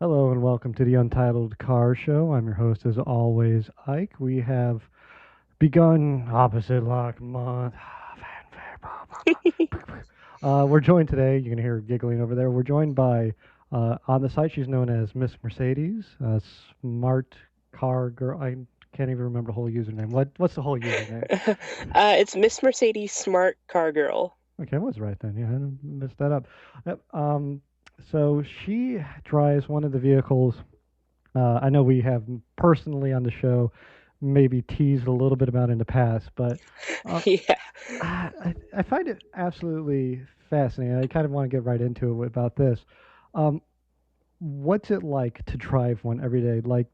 Hello and welcome to the Untitled Car Show. I'm your host, as always, Ike. We have begun Opposite Lock Month. We're joined today, you can hear her giggling over there. We're joined by, on the site, she's known as Miss Mercedes, Smart Car Girl. I can't even remember the whole username. What's the whole username? It's Miss Mercedes Smart Car Girl. Okay, I was right then. Yeah, I didn't mess that up. Yep, so she drives one of the vehicles. I know we have personally on the show maybe teased a little bit about in the past, but uh, Yeah. I find it absolutely fascinating. I kind of want to get right into it about this. Um, what's it like to drive one every day? Like,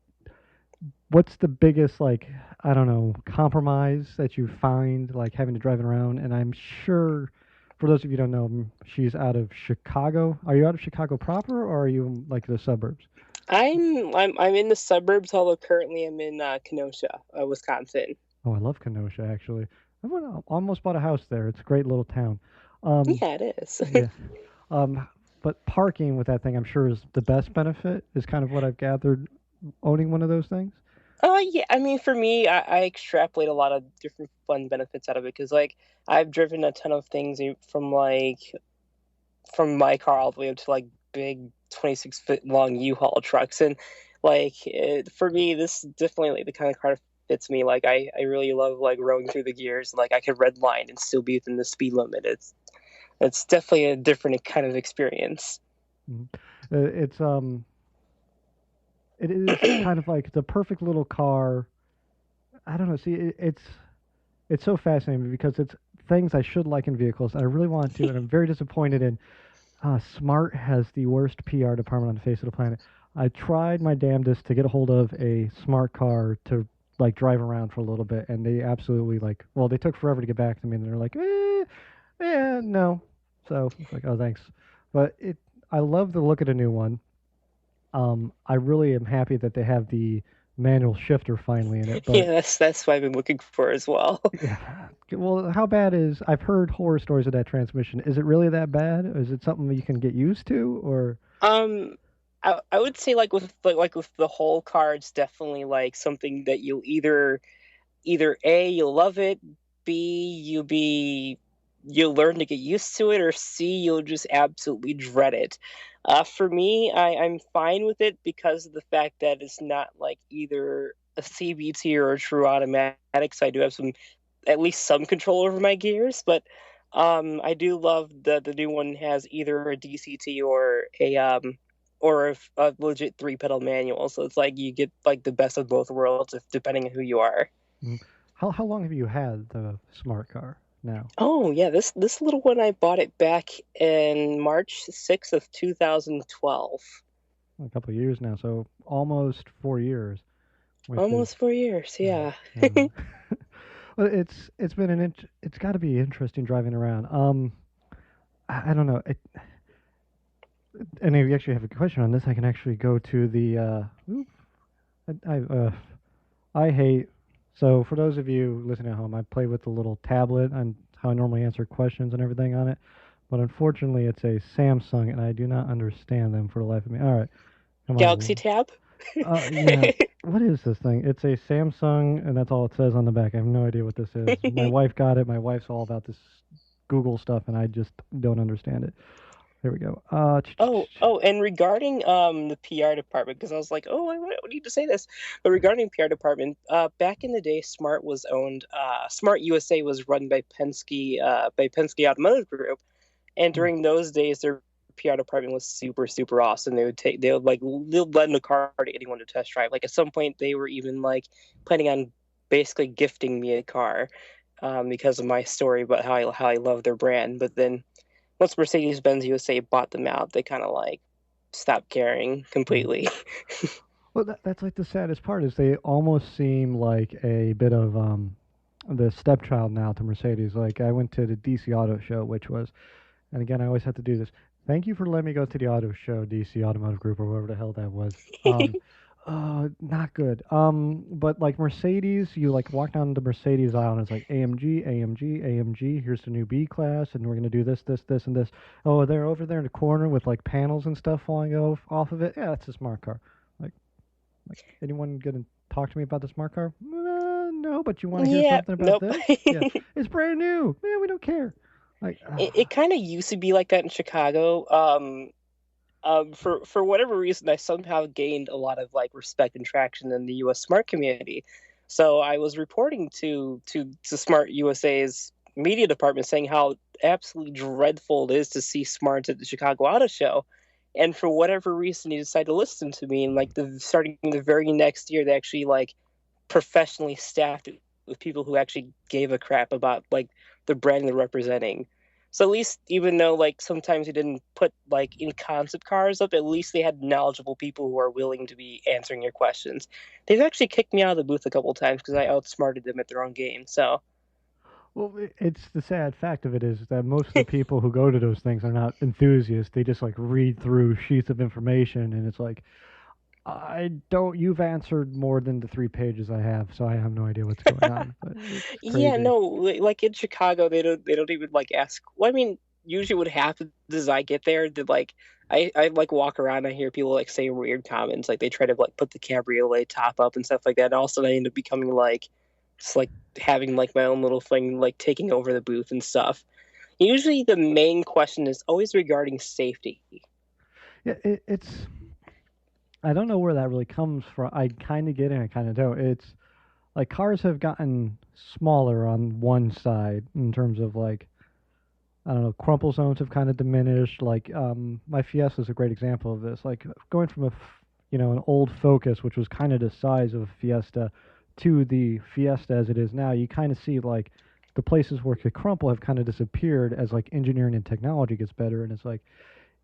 what's the biggest, like, I don't know, compromise that you find, like having to drive it around? And I'm sure, for those of you who don't know, she's out of Chicago. Are you out of Chicago proper, or are you like the suburbs? I'm in the suburbs, although currently I'm in Kenosha, Wisconsin. Oh, I love Kenosha actually. Almost bought a house there. It's a great little town. Um, Yeah, it is. yeah. Um, but parking with that thing, I'm sure, is the best benefit. Is kind of what I've gathered owning one of those things. Yeah, I mean, for me, I extrapolate a lot of different fun benefits out of it because, like, I've driven a ton of things from my car all the way up to like big 26-foot long U-Haul trucks, and for me, this is definitely like the kind of car that fits me. Like, I really love like rowing through the gears. Like, I could red line and still be within the speed limit. It's definitely a different kind of experience. Mhm. It's it is kind of like the perfect little car. I don't know. See, it's so fascinating because it's things I should like in vehicles. And I really want to, and I'm very disappointed in. Smart has the worst PR department on the face of the planet. I tried my damnedest to get a hold of a smart car to like drive around for a little bit, and they absolutely like. Well, they took forever to get back to me, and they're like, no. So it's like, oh, thanks. But I love the look of the new one. I really am happy that they have the manual shifter finally in it. But Yeah, that's what I've been looking for as well. yeah, well, how bad is? I've heard horror stories of that transmission. Is it really that bad? Is it something you can get used to, or? Um, I would say like with the whole car, it's definitely like something that you'll either A, you'll love it, B, you'll learn to get used to it, or C, you'll just absolutely dread it. For me, I'm fine with it because of the fact that it's not like either a CVT or a true automatic, so I do have at least some control over my gears, but I do love that the new one has either a DCT or a legit three pedal manual. So it's like you get like the best of both worlds, if depending on who you are. Mm. How long have you had the smart car now? Oh yeah, this little one, I bought it back in March 6th of 2012. A couple of years now, so almost 4 years, which is Almost 4 years, yeah. um, well, it's been it's got to be interesting driving around. I don't know. And if you actually have a question on this, I can actually go to the. I hate. So for those of you listening at home, I play with the little tablet and how I normally answer questions and everything on it. But unfortunately, it's a Samsung, and I do not understand them for the life of me. All right, come Galaxy on. Tab. Yeah. What is this thing? It's a Samsung, and that's all it says on the back. I have no idea what this is. My wife got it. My wife's all about this Google stuff, and I just don't understand it. There we go. Oh, and regarding the PR department, because I was like, oh, I need to say this. But regarding PR department, back in the day, Smart USA was run by Penske Automotive Group, and during those days, their PR department was super, super awesome. They would lend a car to anyone to test drive. Like, at some point, they were even like planning on basically gifting me a car, because of my story about how I love their brand. But then once Mercedes-Benz USA bought them out, they kind of like stopped caring Mhm. completely. Well, that's like the saddest part is they almost seem like a bit of the stepchild now to Mercedes. Like I went to the DC Auto Show, which was, and again, I always have to do this. Thank you for letting me go to the auto show, DC Automotive Group, or whatever the hell that was. Not good. But like Mercedes, you like walk down the Mercedes aisle and it's like AMG, AMG, AMG. Here's the new B class, and we're gonna do this, this, this, and this. Oh, they're over there in the corner with like panels and stuff falling off of it. Yeah, that's a smart car. Like, like anyone gonna talk to me about the smart car? No, but you want to hear Yeah, something about nope. this? Yeah, it's brand new. Man, we don't care. Like, It kind of used to be like that in Chicago. For whatever reason, I somehow gained a lot of like respect and traction in the U.S. Smart community. So I was reporting to Smart USA's media department saying how absolutely dreadful it is to see Smart at the Chicago Auto Show. And for whatever reason, he decided to listen to me. And like starting the very next year, they actually like professionally staffed it with people who actually gave a crap about like the brand they're representing. So at least, even though like sometimes they didn't put like in concept cars up, at least they had knowledgeable people who are willing to be answering your questions. They've actually kicked me out of the booth a couple of times because I outsmarted them at their own game. So well, it's the sad fact of it is that most of the people who go to those things are not enthusiasts. They just like read through sheets of information, and it's like, I don't. You've answered more than the 3 pages I have, so I have no idea what's going on. But it's yeah, crazy. no, like in Chicago, they don't even like ask. Well, I mean, usually what happens is I get there, that like I like walk around, I hear people like say weird comments, like they try to like put the cabriolet top up and stuff like that. And all of a sudden, I end up becoming like just like having like my own little thing, like taking over the booth and stuff. Usually, the main question is always regarding safety. Yeah, it's. I don't know where that really comes from. I kind of get it. I kind of don't. It's like cars have gotten smaller on one side in terms of like I don't know, crumple zones have kind of diminished. Like my Fiesta is a great example of this. Like going from an old Focus, which was kind of the size of a Fiesta, to the Fiesta as it is now, you kind of see like the places where it could crumple have kind of disappeared as like engineering and technology gets better. And it's like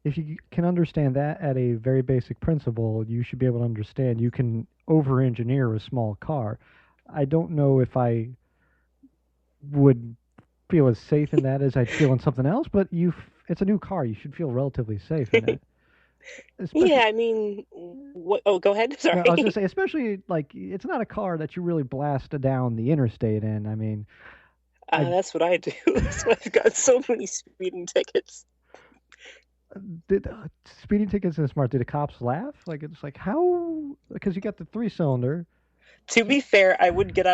if you can understand that at a very basic principle, you should be able to understand you can over engineer a small car. I don't know if I would feel as safe in that as I'd feel in something else, but it's a new car. You should feel relatively safe in it. Yeah, Especially, I mean, what? Oh, go ahead. no, I was gonna Sorry. say, especially like it's not a car that you really blast down the interstate in. I mean, I That's what I do. That's why I've got so many speeding tickets. did speeding tickets in Smart. Did the cops laugh? Like it's like how because you got the 3 cylinder. To So be fair, I would get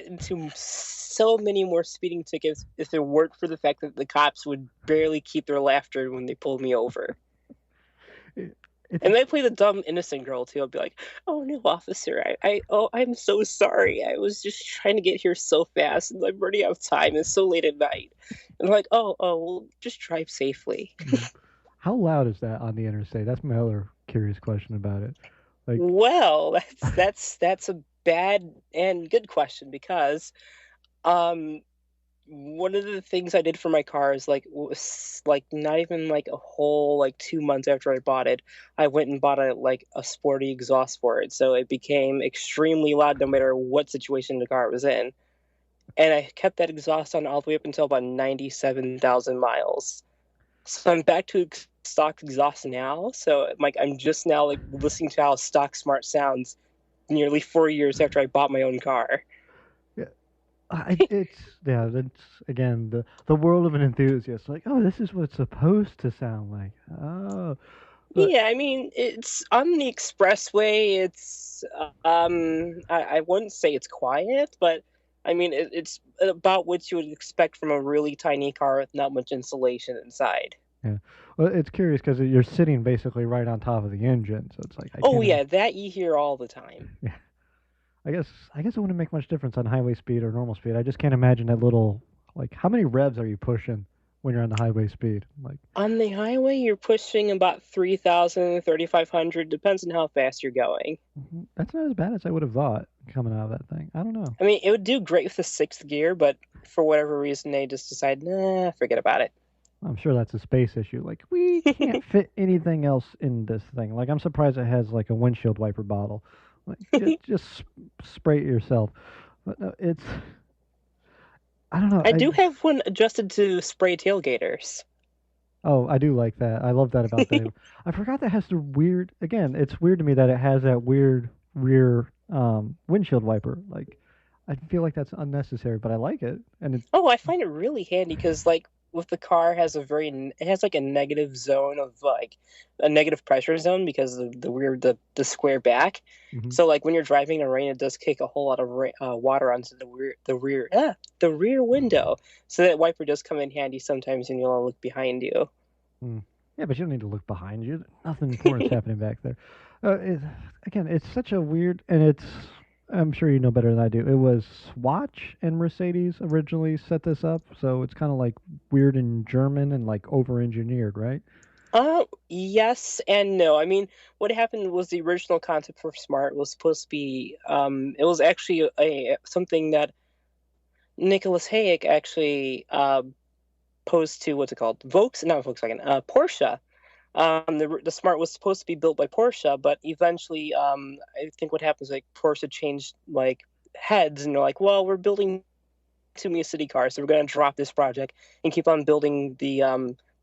into so many more speeding tickets if it weren't for the fact that the cops would barely keep their laughter when they pulled me over. it, it's And they play the dumb innocent girl too. I'll be like, "Oh no, officer, I'm so sorry. I was just trying to get here so fast, and I'm running out of time. It's so late at night." And I'm like, well, just drive safely." how loud is that on the interstate? That's my other curious question about it. Like, Well, that's a bad and good question because um one of the things I did for my car is like was like not even like a whole like 2 months after I bought it, I went and bought a sporty exhaust for it, so it became extremely loud no matter what situation the car was in. And I kept that exhaust on all the way up until about 97,000 miles. So I'm back to stock exhaust now. So like I'm just now like listening to how stock smart sounds nearly 4 years after I bought my own car. yeah, it's yeah. That's again the world of an enthusiast. Like, oh, this is what it's supposed to sound like. Oh, but Yeah, I mean, it's on the expressway. It's I wouldn't say it's quiet, but I mean it's about what you would expect from a really tiny car with not much insulation inside. yeah. Well, it's curious because you're sitting basically right on top of the engine, so it's like I Oh can't. yeah, that you hear all the time. Yeah, I guess it wouldn't make much difference on highway speed or normal speed. I just can't imagine that little like how many revs are you pushing when you're on the highway speed? Like, On the highway, you're pushing about 3,000, 3,500, depends on how fast you're going. that's not as bad as I would have thought coming out of that thing. I don't know. I mean, it would do great with the sixth gear, but for whatever reason, they just decide, nah, forget about it. I'm sure that's a space issue. Like we can't fit anything else in this thing. Like I'm surprised it has like a windshield wiper bottle. Like just spray it yourself. But no, it's I don't know. I do have one adjusted to spray tailgaters. Oh, I do like that. I love that about the. I forgot that has the weird. Again, it's weird to me that it has that weird rear windshield wiper. Like, I feel like that's unnecessary, but I like it, and it. Oh, I find it really handy because like with the car has a very it has like a negative zone of like a negative pressure zone because of the weird the square back. Mhm. So like when you're driving in the rain, it does kick a whole lot of water onto the rear window. So that wiper does come in handy sometimes when you want to look behind you. Mm. Yeah, but you don't need to look behind you. Nothing important's happening back there. Again, it's such a weird, and it's. I'm sure you know better than I do. It was Swatch and Mercedes originally set this up, so it's kind of like weird in German and like over-engineered, right? Yes and no. I mean, what happened was the original concept for Smart was supposed to be it was actually a something that Nicholas Hayek actually posed to what's it called? Not Volkswagen, Porsche. The Smart was supposed to be built by Porsche, but eventually, I think what happens like Porsche changed like heads, and they're like, well, we're building too many city cars, so we're going to drop this project and keep on building the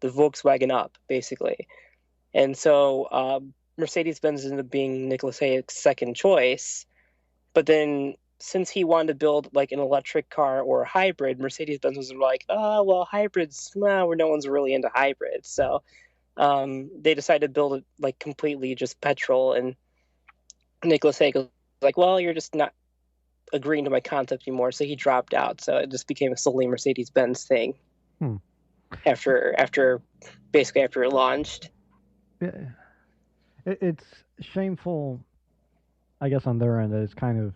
Volkswagen up, basically. And so Mercedes Benz ended up being Nicholas Hayek's second choice, but then since he wanted to build like an electric car or a hybrid, Mercedes Benz was like, oh well, hybrids, well, no one's really into hybrids, so they decided to build it like completely just petrol. And Nicholas Hague was like, well, you're just not agreeing to my concept anymore, so he dropped out. So it just became a solely Mercedes Benz thing Hmm. after basically after it launched. Yeah, it's shameful, I guess, on their end that it's kind of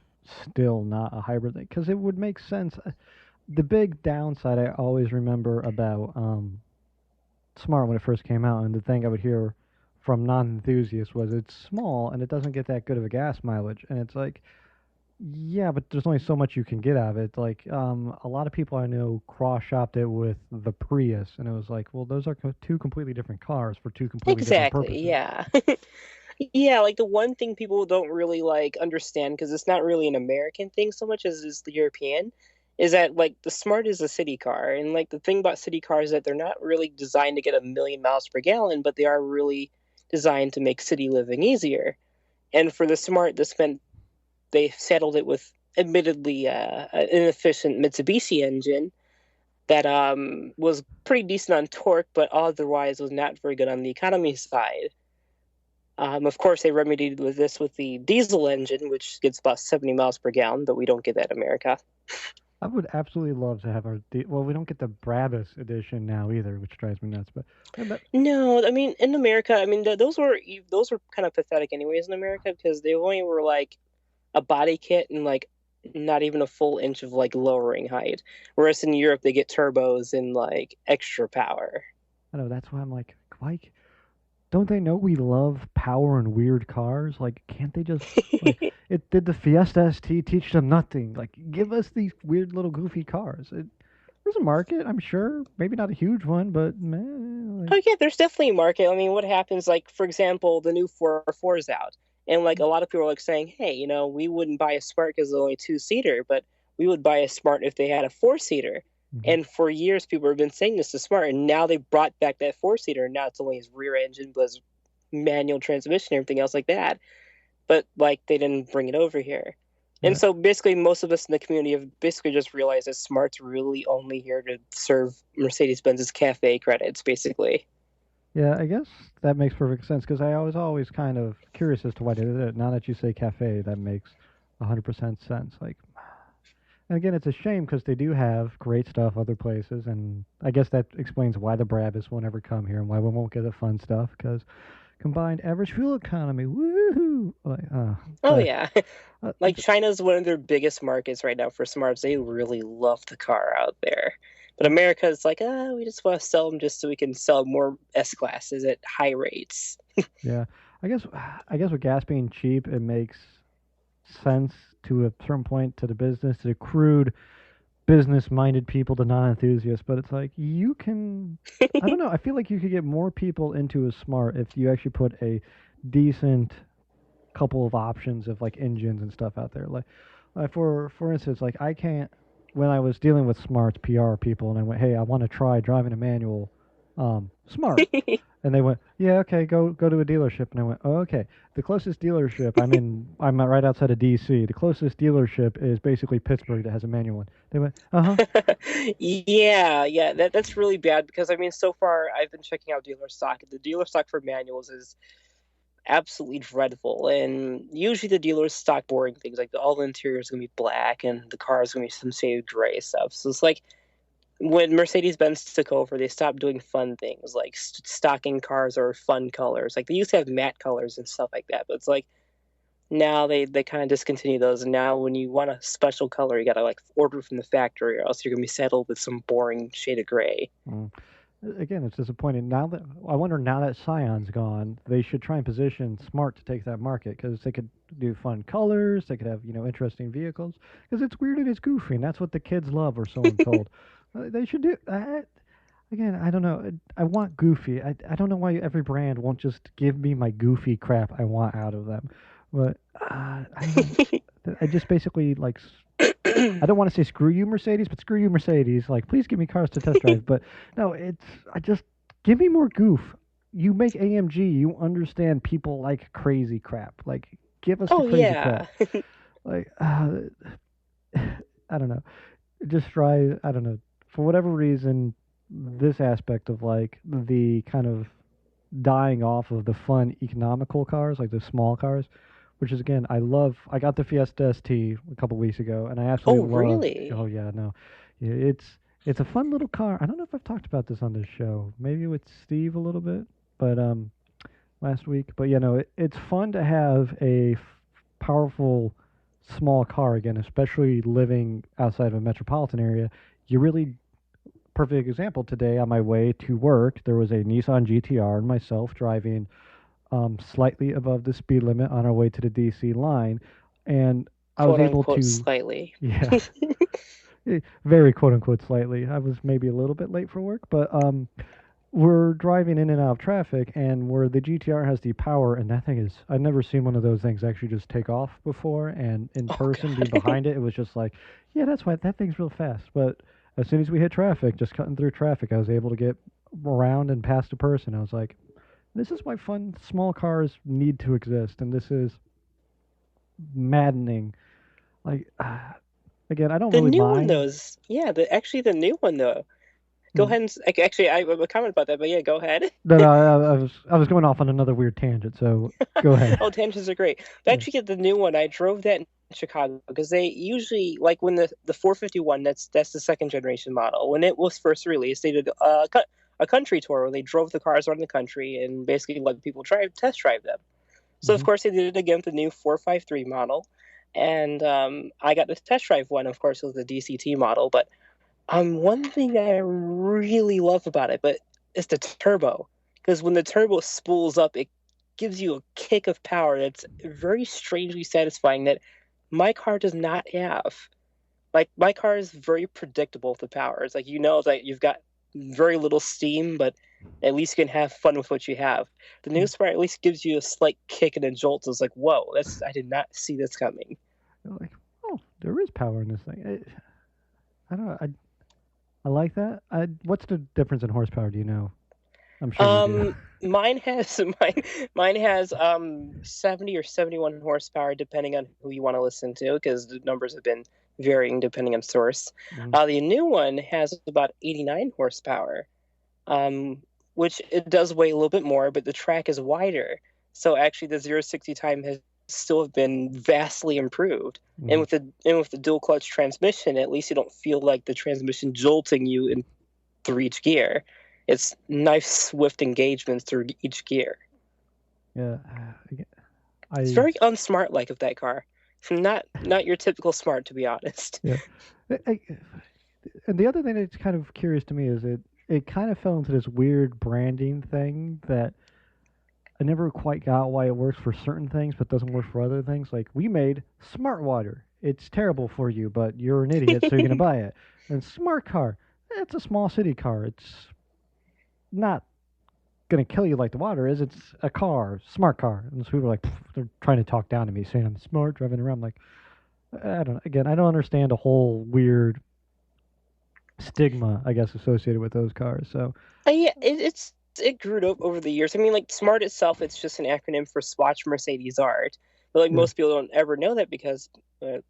still not a hybrid thing because it would make sense. The big downside I always remember about Smart when it first came out, and the thing I would hear from non-enthusiasts was it's small and it doesn't get that good of a gas mileage, and it's like, yeah, but there's only so much you can get out of it. Like, a lot of people I know cross-shopped it with the Prius, and it was like, well, those are two completely different cars for two completely different Exactly, purposes. yeah. Yeah, like the one thing people don't really like understand because it's not really an American thing so much as is the European is that like the Smart is a city car, and like the thing about city cars is that they're not really designed to get a million miles per gallon, but they are really designed to make city living easier. And for the Smart, they settled it with admittedly an inefficient Mitsubishi engine that was pretty decent on torque, but otherwise was not very good on the economy side. Of course, they remedied with this with the diesel engine, which gets about 70 miles per gallon, but we don't get that in America. I would absolutely love to have our. Well, we don't get the Brabus edition now either, which drives me nuts. But that, No, I mean in America, I mean those were kind of pathetic anyways in America because they only were like a body kit and like not even a full inch of like lowering height. Whereas in Europe, they get turbos and like extra power. I know that's why I'm like, don't they know we love power and weird cars? Like, can't they just like it did the Fiesta ST teach them nothing? Like, give us these weird little goofy cars. There's a market, I'm sure. Maybe not a huge one, but man, like, Oh yeah, there's definitely a market. I mean, what happens like for example, the new 404 is out. And like a lot of people are like saying, "Hey, we wouldn't buy a Smart because it's only two-seater, but we would buy a Smart if they had a four-seater." mhm. And for years people have been saying this to Smart, and now they brought back that four-seater, and now it's only his rear engine, but his manual transmission, everything else like that. But like they didn't bring it over here. And Yeah, so basically most of us in the community have basically just realized that Smart's really only here to serve Mercedes-Benz's cafe credits, basically. yeah. I guess that makes perfect sense because I was always kind of curious as to why they did it. Now that you say cafe, that makes 100% sense. Like, and again, it's a shame because they do have great stuff other places, and I guess that explains why the Brabus won't ever come here and why we won't get the fun stuff because combined average fuel economy, woohoo! Like, Oh yeah. uh, Like China's one of their biggest markets right now for smarts. They really love the car out there. But America is like, we just want to sell them just so we can sell more S classes at high rates. yeah, I guess with gas being cheap, it makes sense to a certain point to the business, to the crude business-minded people, the non-enthusiasts. But it's like you can, I don't know. I feel like you could get more people into a smart if you actually put a decent couple of options of like engines and stuff out there. Like, for instance, like I can't when I was dealing with smarts PR people and I went, hey, I want to try driving a manual Smart. And they went, yeah, okay, go to a dealership. And I went, oh, okay. The closest dealership, I'm right outside of D.C. The closest dealership is basically Pittsburgh that has a manual one. They went, uh huh. Yeah, that's really bad because I mean, so far I've been checking out dealer stock. The dealer stock for manuals is absolutely dreadful, and usually the dealers stock boring things like all the interior is gonna be black and the car is gonna be some shade of gray stuff. So it's like when Mercedes-Benz took over, they stopped doing fun things like stocking cars or fun colors. Like they used to have matte colors and stuff like that, but it's like now they kind of discontinue those. And now when you want a special color, you gotta like order from the factory, or else you're gonna be saddled with some boring shade of gray. Mm. Again, it's disappointing. Now that I wonder, now that Scion's gone, they should try and position Smart to take that market because they could do fun colors, they could have interesting vehicles. Because it's weird and it's goofy, and that's what the kids love, or so I'm told. They should do. Again, I don't know. I want goofy. I don't know why every brand won't just give me my goofy crap I want out of them. But I don't know. I just basically like I don't want to say screw you Mercedes, but screw you Mercedes. Like, please give me cars to test drive. But no, I just give me more goof. You make AMG, you understand people like crazy crap. Like, give us the Oh crazy yeah. crap. Like, I don't know. Just try. I don't know. For whatever reason, this aspect of like the kind of dying off of the fun economical cars, like the small cars, which is again, I love. I got the Fiesta ST a couple weeks ago, and I Oh absolutely love. Oh really? yeah, no, yeah, it's a fun little car. I don't know if I've talked about this on this show. Maybe with Steve a little bit, but last week. But yeah, no, it's fun to have a powerful small car again, especially living outside of a metropolitan area. You really perfect example today on my way to work. There was a Nissan GTR and myself driving slightly above the speed limit on our way to the DC line, and I was Quote able unquote to, slightly. yeah, very quote unquote slightly. I was maybe a little bit late for work, but we're driving in and out of traffic, and where the GTR has the power, and that thing is, I've never seen one of those things actually just take off before, and in Oh person being god. behind it, it was just like, yeah, that's why that thing's real fast. But as soon as we hit traffic, just cutting through traffic, I was able to get around and past a person. I was like, this is why fun small cars need to exist, and this is maddening. Like, again, I don't The really new one mind. though is yeah, the new one though. Go Hmm. ahead and actually I have a comment about that, but yeah, go ahead. No, no, I was going off on another weird tangent, so go ahead. Oh, tangents are great. But Yeah. actually, the new one, I drove that in Chicago because they usually like when the 451, that's the second generation model. When it was first released, they did a country tour where they drove the cars around the country and basically let people test drive them. So of Hmm. course they did it again with the new 453 model, and I got to test drive one. Of course, it was the DCT model, but one thing that I really love about it, but it's the turbo. Because when the turbo spools up, it gives you a kick of power that's very strangely satisfying that my car does not have. Like my car is very predictable with the power. It's like you know that you've got very little steam, but at least you can have fun with what you have. The new Smart at least gives you a slight kick and a jolt. It's like, whoa, that's I did not see this coming. You're like, oh, there is power in this thing. I don't know. I like that. What's the difference in horsepower? Do you know? I'm sure you do. Um, mine has mine has 70 or 71 horsepower depending on who you want to listen to because the numbers have been varying depending on source. Hmm. The new one has about 89 horsepower, um, which it does weigh a little bit more, but the track is wider. So actually, the 0 to 60 time has still been vastly improved. Hmm. And with the dual clutch transmission, at least you don't feel like the transmission jolting you in through each gear. It's nice, swift engagements through each gear. Yeah. It's I very unsmart like of that car. Not your typical smart, to be honest. yeah. I, and the other thing that's kind of curious to me is it kind of fell into this weird branding thing that I never quite got why it works for certain things but doesn't work for other things. Like we made smart water. It's terrible for you, but you're an idiot, so you're gonna buy it. And smart car. It's a small city car. It's not gonna kill you like the water is. It's a car, smart car. And so people are like, they're trying to talk down to me, saying I'm smart driving around. I'm like, I don't know. Again, I don't understand a whole weird stigma, I guess, associated with those cars. So Yeah, it grew up over the years. I mean, like SMART itself, it's just an acronym for Swatch Mercedes Art. But like yeah, most people don't ever know that because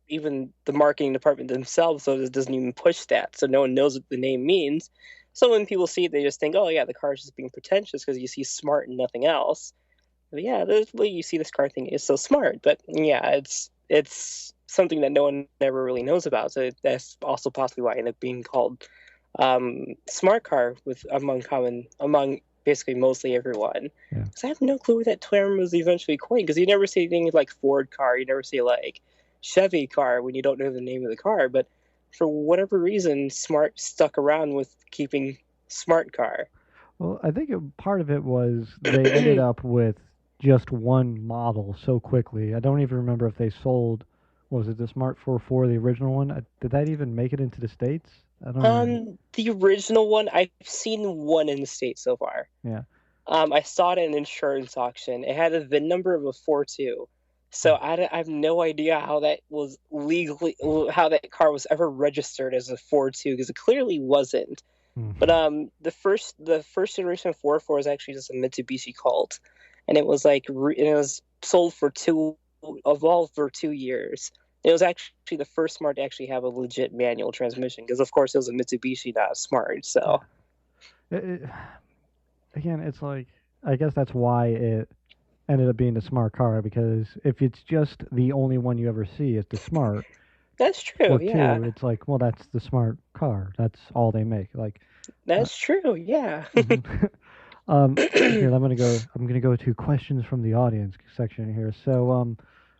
even the marketing department themselves so it doesn't even push that, so no one knows what the name means. So when people see it, they just think, oh yeah, the car's just being pretentious because you see smart and nothing else. But yeah, the way you see this car thing is so smart. But yeah, it's something that no one ever really knows about. So that's also possibly why it ended up being called smart car with among basically mostly everyone. yeah. Because I have no clue where that term was eventually coined. Because you never say things like Ford car, you never say like Chevy car when you don't know the name of the car. But for whatever reason, smart stuck around with keeping smart car. Well, I think part of it was they ended up with just one model so quickly. I don't even remember if they sold. What was it, the Smart 44, the original one? Did that even make it into the states? I don't remember. The original one, I've seen one in the States so far. Yeah. I saw it in an insurance auction. It had a VIN number of a 42. So I have no idea how that was legally, how that car was ever registered as a 42 because it clearly wasn't. Hmm. But the first generation of 44 was actually just a Mitsubishi Colt, and it was like it was sold for evolved for 2 years. It was actually the first Smart to actually have a legit manual transmission because of course it was a Mitsubishi, not a Smart. Yeah. So It, again, it's like I guess that's why it ended up being the smart car because if it's just the only one you ever see is the smart that's true. or Yeah, two, it's like, well, that's the smart car. That's all they make. Like, uh, that's true. Yeah. mhm. Here I'm gonna go to questions from the audience section here. So,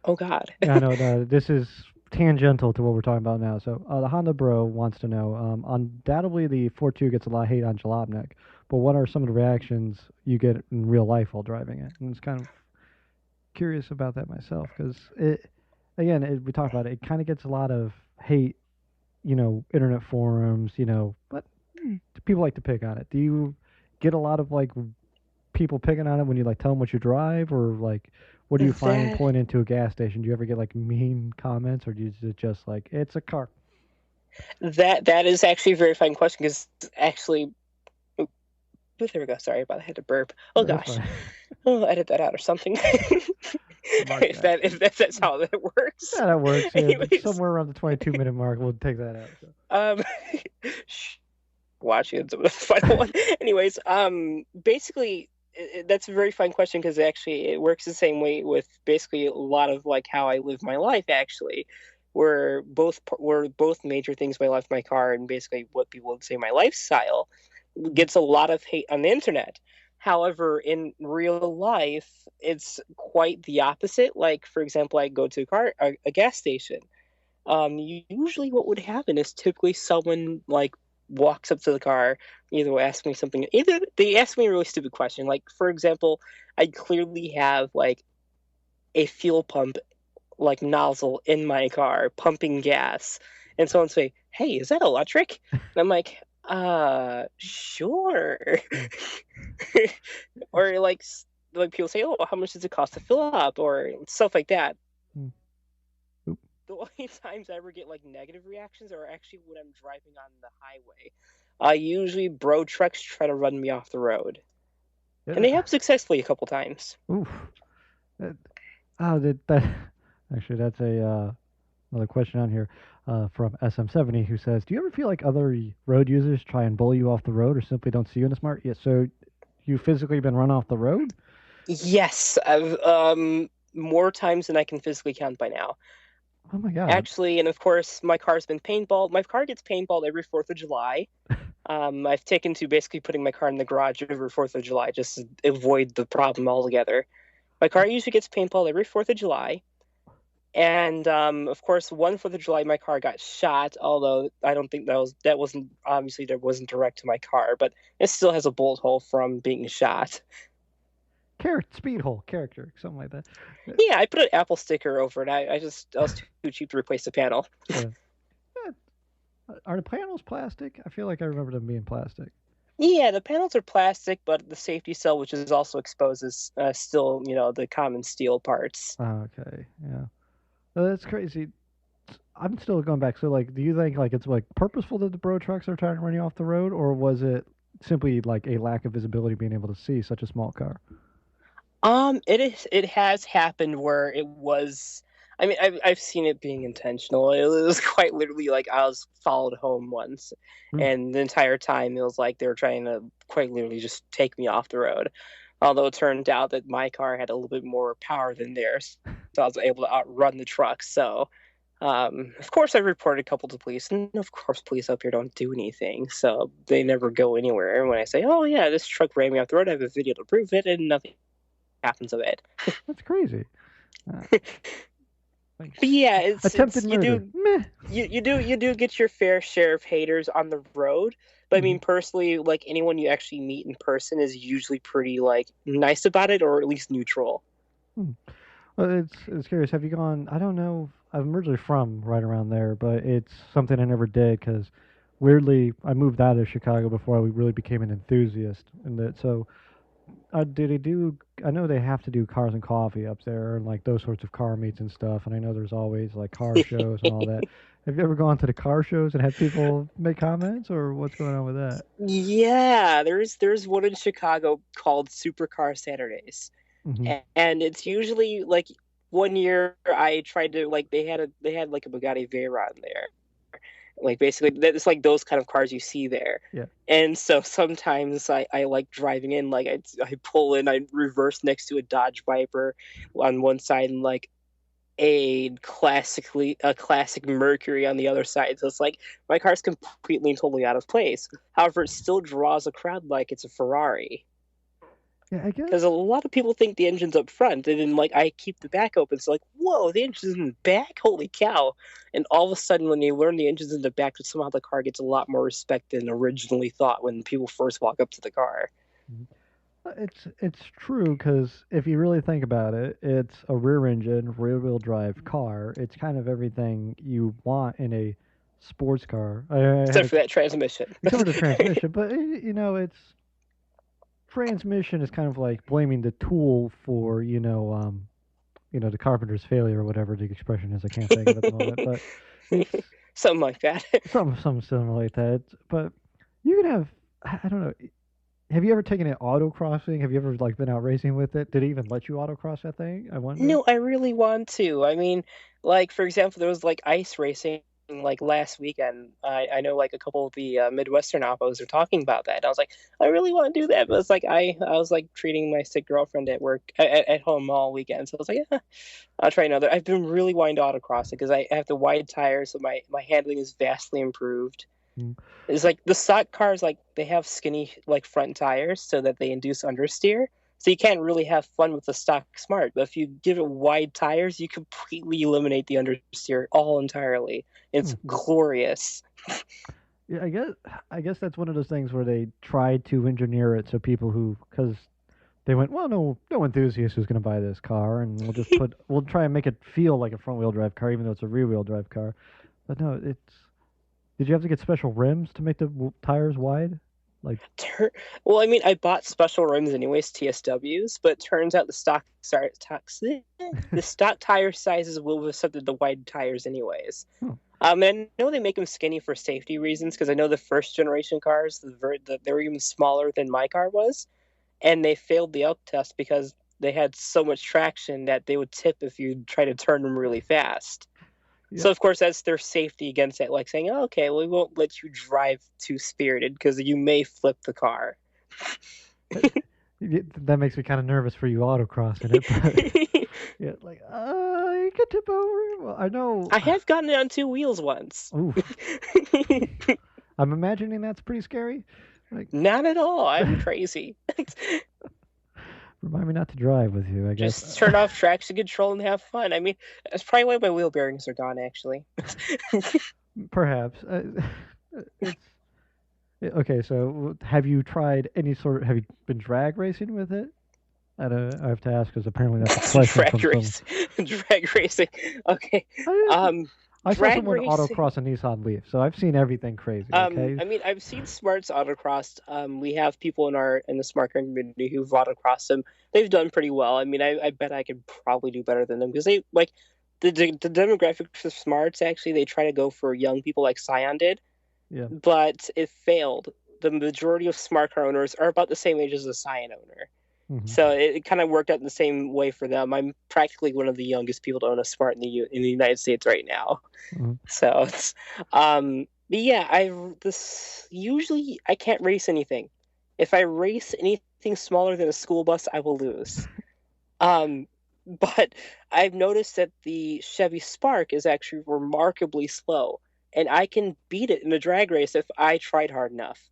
Oh God. I know this is tangential to what we're talking about now. So, the Honda Bro wants to know, undoubtedly the 42 gets a lot of hate on Jalopnik, but what are some of the reactions you get in real life while driving it? And it's kind of curious about that myself because we talked about it. It kind of gets a lot of hate, internet forums, but people like to pick on it. Do you get a lot of like people picking on it when you like tell them what you drive, or like what do you find That pulling into a gas station? Do you ever get like mean comments, or do you just like it's a car? that is actually a very fine question because actually, oh, there we go. Sorry about that. I had to burp. Oh That's gosh. fine. Oh, edit that out or something. Mark that. If that's how that works. Yeah, that works. Yeah, Anyways, somewhere around the 22-minute mark, we'll take that out. So. um, watching the final one. Anyways, basically, that's a very fine question because actually it works the same way with basically a lot of like how I live my life. Actually, where both major things my life, my car, and basically what people would say my lifestyle gets a lot of hate on the internet. However, in real life, it's quite the opposite. Like, for example, I go to a gas station. Usually what would happen is typically someone like walks up to the car, either they ask me a really stupid question. Like, for example, I clearly have like a fuel pump like nozzle in my car pumping gas, and someone say, "Hey, is that electric?" And I'm like, sure. Mm, Or like people say, "Oh, how much does it cost to fill up?" or stuff like that. mm, oop. The only times I ever get like negative reactions are actually when I'm driving on the highway. Usually BroTrucks try to run me off the road, and Yeah, they have successfully a couple times. oof. That, that actually that's a another question on here from SM70 who says, "Do you ever feel like other road users try and bully you off the road or simply don't see you in the smart?" Yeah, so you physically been run off the road? Yes, I've more times than I can physically count by now. Oh my god. Actually, and of course, my car's been paintballed. My car gets paintballed every 4th of July. I've taken to basically putting my car in the garage every 4th of July just to avoid the problem altogether. My car usually gets paintballed every 4th of July. And of course, one 4th of July, my car got shot. Although I don't think that wasn't obviously that wasn't direct to my car, but it still has a bullet hole from being shot. Character, speed hole, character, something like that. Yeah, I put an Apple sticker over it. I was too cheap to replace the panel. Yeah. Are the panels plastic? I feel like I remember them being plastic. Yeah, the panels are plastic, but the safety cell, which is also exposed, is still the common steel parts. Oh, okay, yeah. That's crazy. I'm still going back. So, like, do you think like it's like purposeful that the bro trucks are trying to run you off the road, or was it simply like a lack of visibility being able to see such a small car? It has happened where it was. I mean, I've seen it being intentional. It was quite literally like I was followed home once, Oof. and the entire time it was like they were trying to quite literally just take me off the road. Although it turned out that my car had a little bit more power than theirs, so I was able to outrun the truck. So, of course, I reported a couple to police, and of course, police up here don't do anything, so they never go anywhere. And when I say, "Oh yeah, this truck ran me off the road," I have a video to prove it, and nothing happens of it. That's crazy. Uh, like But yeah, attempted it's murder. Meh. you do get your fair share of haters on the road. But I Mhm. mean, personally, like anyone you actually meet in person is usually pretty like nice about it, or at least neutral. Hmm. Well, it's curious. Have you gone? I don't know. I'm originally from right around there, but it's something I never did because weirdly I moved out of Chicago before I really became an enthusiast. And that so do they do? I know they have to do cars and coffee up there and like those sorts of car meets and stuff. And I know there's always like car shows and all that. Have you ever gone to the car shows and had people make comments, or what's going on with that? Yeah, there's one in Chicago called Supercar Saturdays, Hmm. and it's usually like one year I tried to like they had like a Bugatti Veyron there, like basically it's like those kind of cars you see there. Yeah. And so sometimes I like driving in, like I pull in, I reverse next to a Dodge Viper on one side and like a classic Mercury on the other side. So it's like my car's completely and totally out of place. However, it still draws a crowd like it's a Ferrari. Yeah. I guess. Because a lot of people think the engine's up front, and then like I keep the back open, so like, whoa, the engine's in the back, holy cow! And all of a sudden, when you learn the engine's in the back, somehow the car gets a lot more respect than originally thought when people first walk up to the car. It's true because if you really think about it, it's a rear engine, rear wheel drive car. It's kind of everything you want in a sports car. I had Except a, for that transmission. except for the transmission, but it's transmission is kind of like blaming the tool for the carpenter's failure or whatever the expression is. I can't think of it at the moment, but it's Something like that. something similar like that. But you can have I don't know. Have you ever taken it autocrossing? Have you ever like been out racing with it? Did it even let you autocross that thing? I wonder. No, I really want to. I mean, like for example, there was like ice racing like last weekend. I know like a couple of the Midwestern oppos are talking about that. I was like, I really want to do that, but it's like I was like treating my sick girlfriend at work at home all weekend, so I was like, yeah, I'll try another. I've been really wanting to autocross it because I have the wide tires, so my handling is vastly improved. Mm. It's like the stock cars, like they have skinny like front tires so that they induce understeer. So you can't really have fun with the stock smart. But if you give it wide tires, you completely eliminate the understeer all entirely. Hmm. It's glorious. Yeah, I guess that's one of those things where they tried to engineer it so people who because they went, well, no enthusiast who's going to buy this car, and we'll try and make it feel like a front wheel drive car, even though it's a rear wheel drive car. But no, it's did you have to get special rims to make the tires wide? Like, Tur- well, I mean, I bought special rims anyways, TSWs, but turns out the stock tire sizes will have accepted the wide tires anyways. oh, And I know they make them skinny for safety reasons because I know the first generation cars, they were even smaller than my car was, and they failed the elk test because they had so much traction that they would tip if you try to turn them really fast. yeah, So of course that's their safety against it, like saying, oh, "Okay, well, we won't let you drive too spirited because you may flip the car." that makes me kind of nervous for you autocrossing it, but yeah, like, you could tip over. Well, I know. I have gotten it on two wheels once. Oof, I'm imagining that's pretty scary. Like, Not at all. I'm crazy. remind me not to drive with you, I guess. Just turn off traction control and have fun. I mean, that's probably why my wheel bearings are gone, actually. Perhaps. It's okay. So, have you tried any sort? Have you been drag racing with it? I have to ask because apparently that's a question Drag from some. racing. Drag racing. Okay. I, Um, I saw Drag someone racing. autocross a Nissan Leaf, so I've seen everything crazy. Okay. I mean, I've seen smarts autocrossed. We have people in the smart car community who've autocrossed them. They've done pretty well. I mean, I bet I could probably do better than them because they like the demographics of smarts actually they try to go for young people like Scion did, Yeah. but it failed. The majority of smart car owners are about the same age as a Scion owner. Hmm. So it kind of worked out in the same way for them. I'm practically one of the youngest people to own a smart in the United States right now. Hmm. So it's but yeah, I this usually I can't race anything. If I race anything smaller than a school bus, I will lose. Um, but I've noticed that the Chevy Spark is actually remarkably slow, and I can beat it in a drag race if I tried hard enough.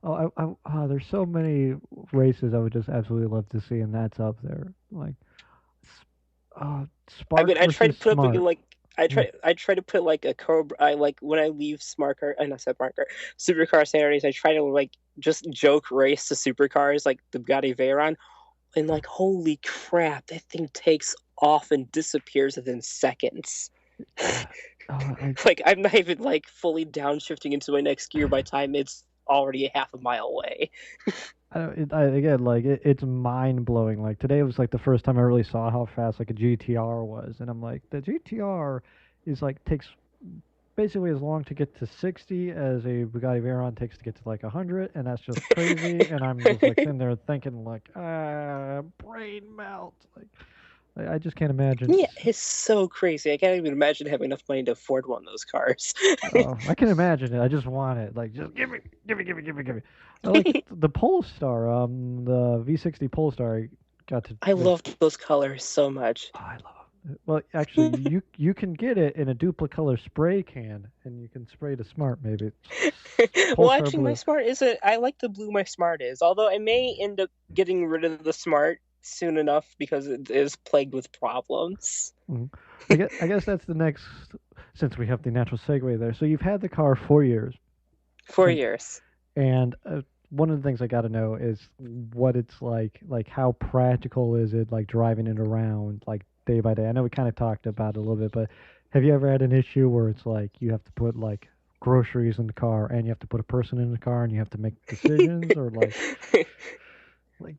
There's so many races I would just absolutely love to see, and that's up there. Like, I Spark mean, I try to versus put up Smart. like Yeah. I try to put like a Cobra. I like when I leave Smart Car, not Smart Car, Supercar Saturdays. I try to like just joke race to supercars like the Bugatti Veyron, and like holy crap, that thing takes off and disappears within seconds. I Like I'm not even like fully downshifting into my next gear by time it's already a half a mile away. I, don't- it, I again like it's mind blowing. Like today was like the first time I really saw how fast like a GTR was, and I'm like the GTR is like takes basically as long to get to 60 as a Bugatti Veyron takes to get to like 100, and that's just crazy. And I'm just like sitting there thinking like brain melt. Like I just can't imagine. Yeah, it's so crazy. I can't even imagine having enough money to afford one of those cars. Oh, I can imagine it. I just want it. Like, just give me, give me, give me, give me, give me. I like the Polestar, the V60 Polestar. I got to. I loved those colors so much. Oh, I love it. Well, actually, you can get it in a duplicolor spray can, and you can spray the Smart. Maybe Well, Polestar actually, my blue. smart is a. I like the blue my smart is. Although I may end up getting rid of the smart soon enough because it is plagued with problems. Mhm. I guess that's the next. Since we have the natural segue there, so you've had the car 4 years, and 4 years. And one of the things I got to know is what it's like. Like, how practical is it, like driving it around, like day by day? I know we kind of talked about it a little bit, but have you ever had an issue where it's like you have to put like groceries in the car, and you have to put a person in the car, and you have to make decisions, or like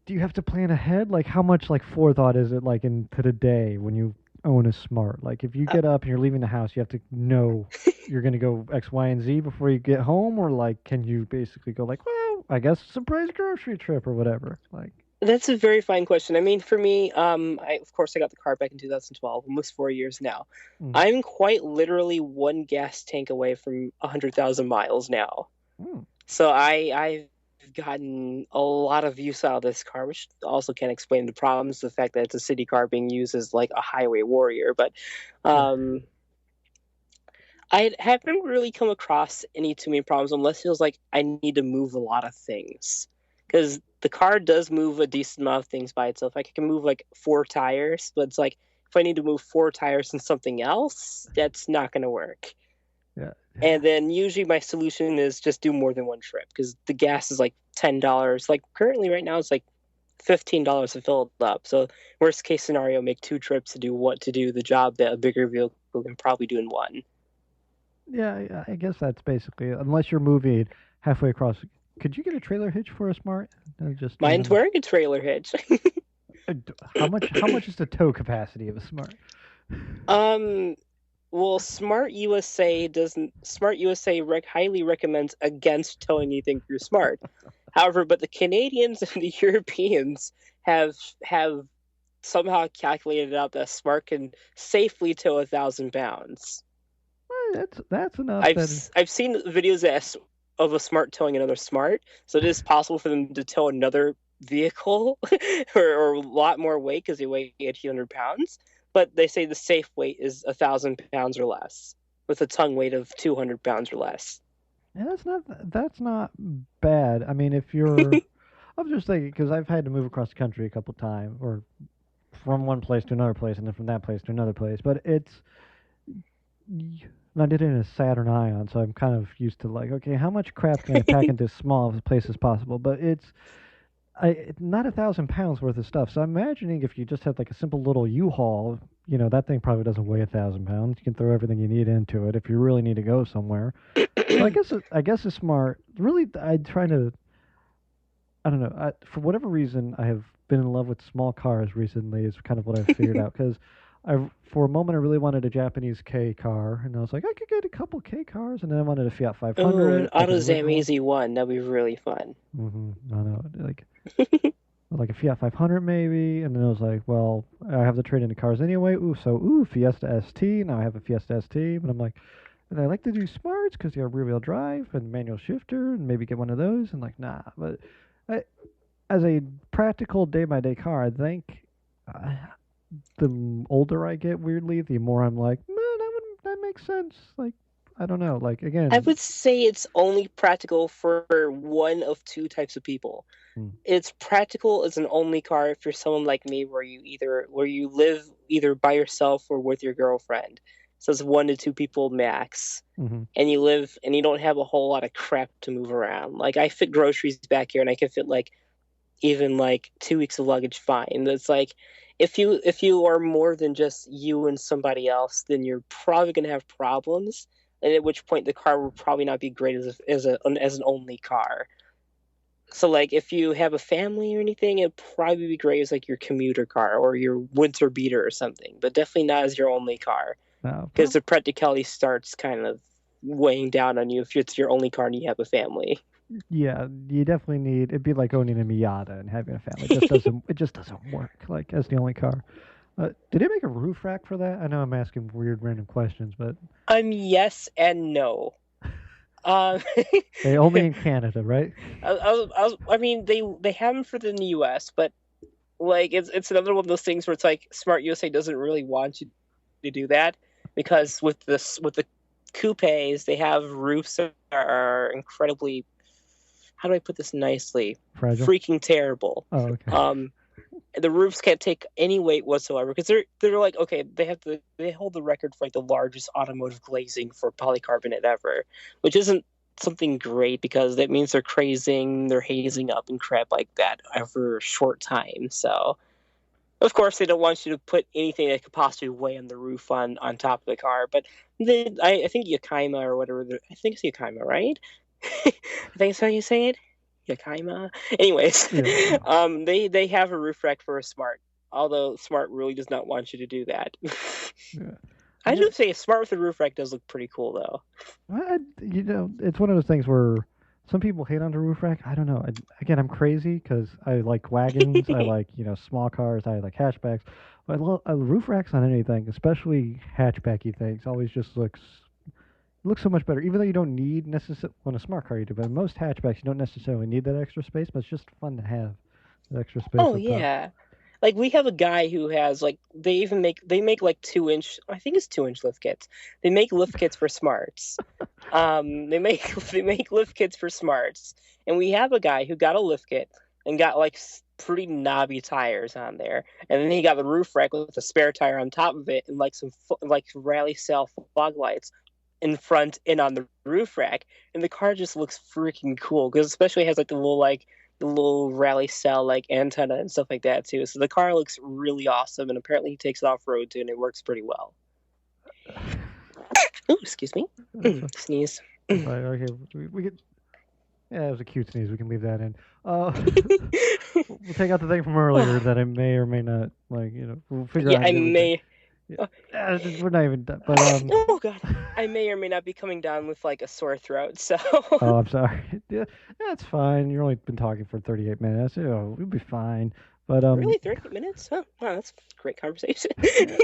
do you have to plan ahead? Like, how much like forethought is it like into the day when you own a smart? Like, if you uh, get up and you're leaving the house, you have to know you're gonna go X, Y, and Z before you get home, or like, can you basically go like, well, I guess surprise grocery trip or whatever? Like, that's a very fine question. I mean, for me, I of course I got the car back in 2012, almost 4 years now. mm, I'm quite literally one gas tank away from 100,000 miles now. mm, So I've gotten a lot of use out of this car, which also can explain the problems, the fact that it's a city car being used as like a highway warrior. But sure, um, I haven't really come across any too many problems unless it feels like I need to move a lot of things. Because the car does move a decent amount of things by itself. Like I can move like four tires, but it's like if I need to move four tires and something else, that's not going to work. yeah, And then usually my solution is just do more than one trip because the gas is like $10. Like currently right now it's like $15 to fill it up. So worst case scenario, make two trips to do the job that a bigger vehicle can probably do in one. yeah. I guess that's basically it. Unless you're moving halfway across. Could you get a trailer hitch for a smart? Just Mine's random. wearing a trailer hitch. How much is the tow capacity of a smart? um well, Smart USA highly recommends against towing anything through Smart. However, but the Canadians and the Europeans have somehow calculated out that Smart can safely tow 1,000 pounds. That's enough. That I've seen videos of a Smart towing another Smart, so it is possible for them to tow another vehicle or a lot more weight because they weigh 1,800 pounds. But they say the safe weight is 1,000 pounds or less, with a tongue weight of 200 pounds or less. Yeah, that's not bad. I mean, if you're, I was just thinking because I've had to move across the country a couple times, or from one place to another place, and then from that place to another place. But and I did it in a Saturn Ion, so I'm kind of used to like, okay, how much crap can I pack into as small of a place as possible? But it's not 1,000 pounds worth of stuff. So I'm imagining if you just had like a simple little U-Haul, that thing probably doesn't weigh 1,000 pounds. You can throw everything you need into it if you really need to go somewhere. So I guess it's smart. Really, I try to. I don't know. For whatever reason, I have been in love with small cars recently. Is kind of what I've figured out because For a moment I really wanted a Japanese K car, and I was like, I could get a couple K cars, and then I wanted a Fiat Oh, an 500, like an AutoZam original one. AZ1. That'd be really fun. I know, like a Fiat 500 maybe, and then I was like, well, I have to trade in the cars anyway. Fiesta ST. Now I have a Fiesta ST, but I'm like, and I like to do smarts because they have rear wheel drive and manual shifter, and maybe get one of those. And like, nah, but I, as a practical day by day car, I think uh, the older I get, weirdly, the more I'm like, man, that makes sense. Like, I don't know. Like I again, would say it's only practical for one of two types of people. hmm, It's practical as an only car if you're someone like me where you live either by yourself or with your girlfriend. So it's one to two people max. hmm, And you live and you don't have a whole lot of crap to move around. Like I fit groceries back here and I can fit like even like 2 weeks of luggage fine. It's like if you are more than just you and somebody else, then you're probably gonna have problems. And at which point the car will probably not be great as an only car. So like if you have a family or anything, it'd probably be great as like your commuter car or your winter beater or something, but definitely not as your only car no, because the practicality starts kind of weighing down on you if it's your only car and you have a family. yeah, you definitely need. It'd be like owning a Miata and having a family. It just doesn't. It just doesn't work. Like as the only car. Did they make a roof rack for that? I know I'm asking weird random questions, but Yes and no. Um, they only in Canada, right? I mean, they have them for the in the U.S., but like it's another one of those things where it's like Smart USA doesn't really want you to do that because with the coupes, they have roofs that are incredibly, how do I put this nicely? Fragile. Freaking terrible. Oh, okay. Um, the roofs can't take any weight whatsoever because they're like okay they hold the record for like the largest automotive glazing for polycarbonate ever, which isn't something great because that means they're crazing, they're hazing up and crap like that over a short time. So of course they don't want you to put anything that could possibly weigh on the roof on top of the car. But I think Yakima or whatever, I think it's Yakima, right? I think that's how you say it. Yakima. Anyways, Yeah. they have a roof rack for a Smart, although Smart really does not want you to do that. Yeah. I Yeah. do say a Smart with a roof rack does look pretty cool though. It's one of those things where some people hate on the roof rack. I don't know. Again, I'm crazy because I like wagons. I like small cars. I like hatchbacks. But roof racks on anything, especially hatchbacky things, always just looks so much better. Even though you don't need necessarily when a smart car you do, but in most hatchbacks you don't necessarily need that extra space. But it's just fun to have that extra space Oh up top. yeah. Like we have a guy who has like they make like 2 inch, I think it's 2 inch lift kits. They make lift kits for Smarts. They make they make lift kits for Smarts, and we have a guy who got a lift kit and got like pretty knobby tires on there, and then he got the roof rack with a spare tire on top of it and like like rally cell fog lights in front and on the roof rack, and the car just looks freaking cool because especially has like the little rally cell like antenna and stuff like that too. So the car looks really awesome, and apparently he takes it off road too, and it works pretty well. Oh, excuse me. So, Sneeze. okay, we get. Yeah, it was a cute sneeze. We can leave that in. Uh, we'll take out the thing from earlier that I may or may not like. We'll figure out Yeah, how to I get everything. may. Yeah, Oh, we're not even done. But oh God, I may or may not be coming down with like a sore throat. So oh, I'm sorry. Yeah, that's fine. You've only been talking for 38 minutes. We'll be fine. But really, 30 minutes? Huh? Wow, that's a great conversation. yeah,